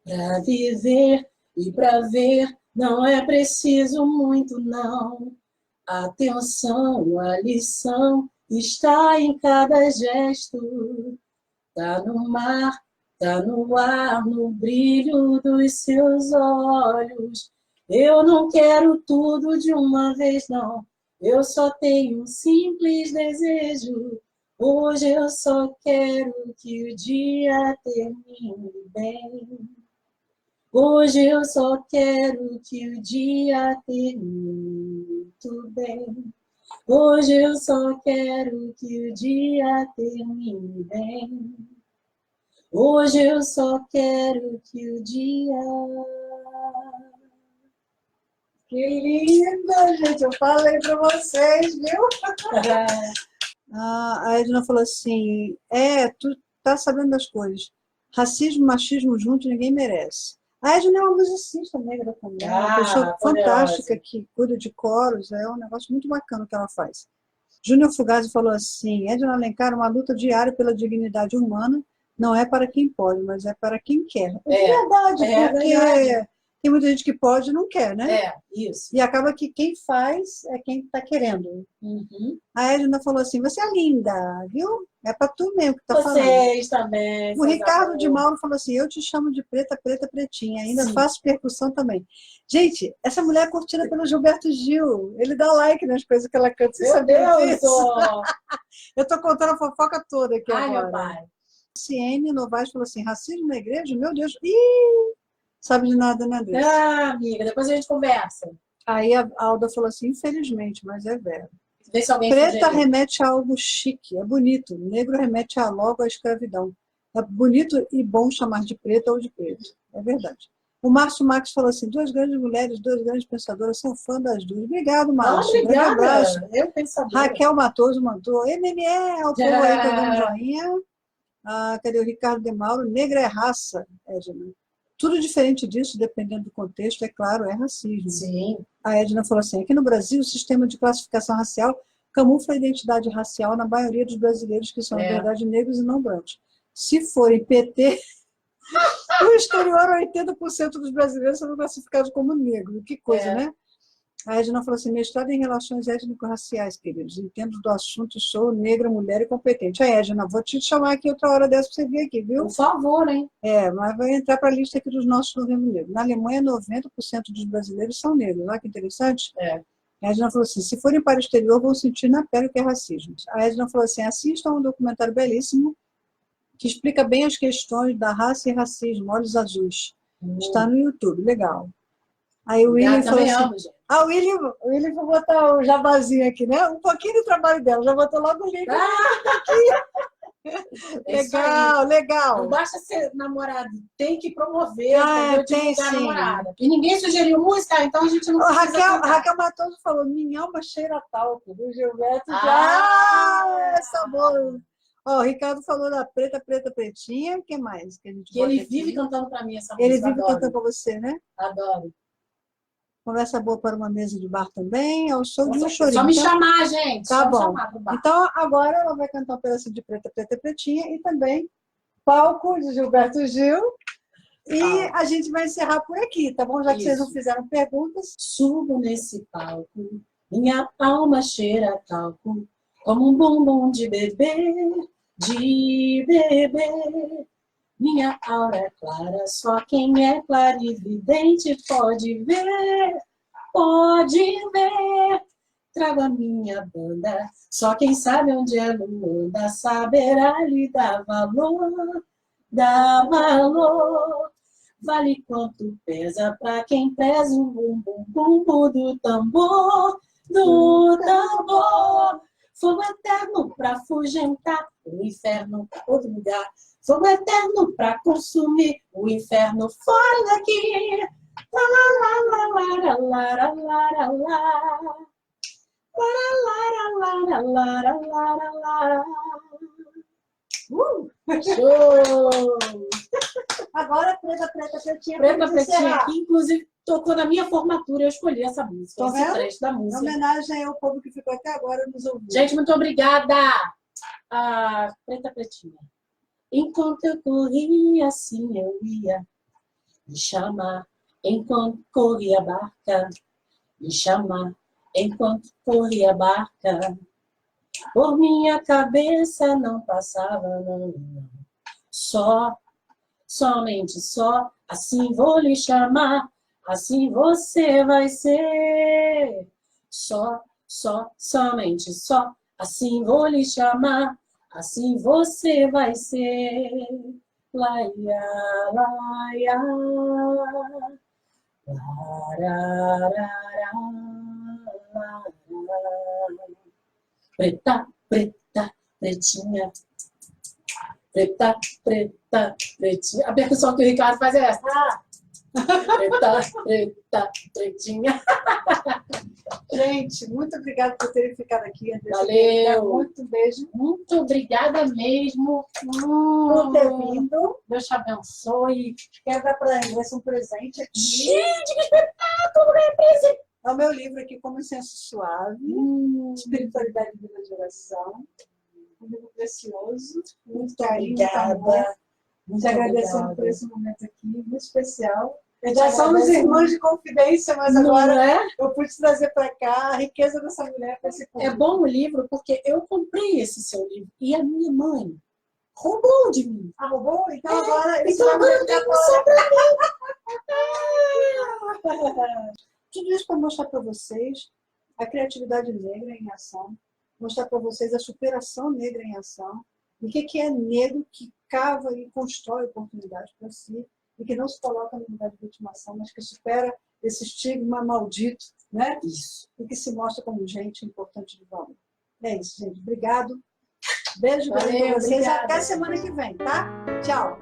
Pra viver e pra ver não é preciso muito, não. Atenção, a lição está em cada gesto. Tá no mar, tá no ar, no brilho dos seus olhos. Eu não quero tudo de uma vez, não. Eu só tenho um simples desejo. Hoje eu só quero que o dia termine bem. Hoje eu só quero que o dia termine muito bem. Hoje eu só quero que o dia termine bem. Hoje eu só quero que o dia... Que linda, gente! Eu falei para vocês, viu? A Edna falou assim, tu tá sabendo das coisas. Racismo e machismo juntos ninguém merece. A Edna é uma musicista negra também, uma pessoa fantástica que cuida de coros, é um negócio muito bacana o que ela faz. Júnior Fugazzi falou assim, Edna Alencar, uma luta diária pela dignidade humana, não é para quem pode, mas é para quem quer. É verdade, porque tem muita gente que pode e não quer, né? Isso. E acaba que quem faz é quem está querendo. A Edna falou assim, você é linda, viu? É para tu mesmo que tá falando. Vocês também. O Ricardo de Mauro falou assim, eu te chamo de preta, preta, pretinha, ainda faço percussão também. Gente, essa mulher é curtida pelo Gilberto Gil. Ele dá like nas coisas que ela canta. Você sabia disso? Eu tô contando a fofoca toda aqui agora. Ai, meu pai. Ciene Novaes falou assim, racismo na igreja? Meu Deus. Ih, sabe de nada, né, Deus? Amiga, depois a gente conversa. Aí a Alda falou assim, infelizmente, mas é velho. Vê se alguém Preta remete a algo chique, é bonito. Negro remete a logo à escravidão. É bonito e bom chamar de preto ou de preto. É verdade. O Márcio Max falou assim, duas grandes mulheres, duas grandes pensadoras, sou fã das duas. Obrigado, Márcio. Obrigada. Eu pensadora. Raquel Matoso mandou. MME, o povo aí tá dando joinha. Cadê o Ricardo de Mauro? Negra é raça, Edna. Tudo diferente disso, dependendo do contexto, é claro, é racismo. Sim. A Edna falou assim, aqui no Brasil, o sistema de classificação racial camufla a identidade racial na maioria dos brasileiros que são, na verdade, negros e não brancos. Se forem PT, no exterior, 80% dos brasileiros são classificados como negros. Que coisa, né? A Edna falou assim, mestrado em relações étnico-raciais, queridos. Entendo do assunto, sou negra, mulher e competente. A Edna, vou te chamar aqui outra hora dessa para você vir aqui, viu? Por favor, hein? Mas vai entrar para a lista aqui dos nossos governos negros. Na Alemanha, 90% dos brasileiros são negros. Olha que interessante. A Edna falou assim, se forem para o exterior, vão sentir na pele o que é racismo. A Edna falou assim, assistam um documentário belíssimo que explica bem as questões da raça e racismo, Olhos Azuis. Está no YouTube, legal. Aí o William falou assim, o William vai botar o jabazinho aqui, né? Um pouquinho do trabalho dela, já botou logo o link aqui. Legal. Não basta ser namorado, tem que promover, divulgar a namorada. E ninguém sugeriu música, então a gente não precisa Raquel Matoso falou, minha alma cheira talco, do Gilberto. Essa boa. O Ricardo falou da preta, preta, pretinha. O que mais que a gente ele vive cantando pra mim essa música. Ele vive cantando pra você, né? Adoro. Conversa boa para uma mesa de bar também, ao show de um chorinho. Só me chamar, gente. Tá Só me bom. chamar pro bar. Então, agora ela vai cantar um pedacinho de Preta, Preta, Pretinha e também Palco de Gilberto Gil. E a gente vai encerrar por aqui, tá bom? Já que vocês não fizeram perguntas. Subo nesse palco, minha alma cheira a talco, como um bumbum de bebê, de bebê. Minha aura é clara, só quem é clarividente pode ver, pode ver. Trago a minha banda, só quem sabe onde ela anda saberá lhe dar valor, dá valor. Vale quanto pesa pra quem preza o bumbum, bumbum do tambor, do tambor. Fogo eterno pra afugentar, o inferno pra outro lugar. Fogo eterno pra consumir, o inferno fora daqui. La la la la la la la la la. La la la la la la la. Show! Agora, Preta, Preta, Pretinha. Preta, Pretinha, que inclusive tocou na minha formatura, eu escolhi essa música, Tá esse vendo? trecho da Em música. homenagem ao povo que ficou até agora nos ouvindo. Gente, muito obrigada! Preta, Pretinha. Enquanto eu corria, assim eu ia me chamar. Enquanto corria a barca, me chamar. Enquanto corria a barca, por minha cabeça não passava, não. Só, somente só, assim vou lhe chamar, assim você vai ser. Só, somente só, assim vou lhe chamar, assim você vai ser. Laia, laia, lararara. Preta, preta, pretinha. Preta, preta, pretinha. A percussão que o Ricardo faz é essa. Preta, preta, pretinha. Gente, muito obrigada por terem ficado aqui. Valeu. Muito beijo. Muito obrigada mesmo Por ter vindo. Deus te abençoe. Quero dar para a Andressa um presente aqui. Gente, que espetáculo! Presente. É o meu livro aqui, Como Incenso Suave. Espiritualidade de Vida de Oração. Um livro precioso. Muito carinho, muito amor. Te agradecendo por esse momento aqui, muito especial. Já somos irmãs de confidência, mas agora eu pude trazer para cá a riqueza dessa mulher para esse público. É bom o livro, porque eu comprei esse seu livro e a minha mãe roubou de mim. Ah, roubou? Então agora... Então agora eu tenho só pra mim. Tudo isso para mostrar para vocês a criatividade negra em ação, mostrar para vocês a superação negra em ação, o que é negro que cava e constrói oportunidades para si, e que não se coloca no lugar de vitimação, mas que supera esse estigma maldito, né? Isso. E que se mostra como gente importante de valor. É isso, gente. Obrigado. Beijo, valeu, para vocês. obrigada. Até semana que vem, tá? Tchau.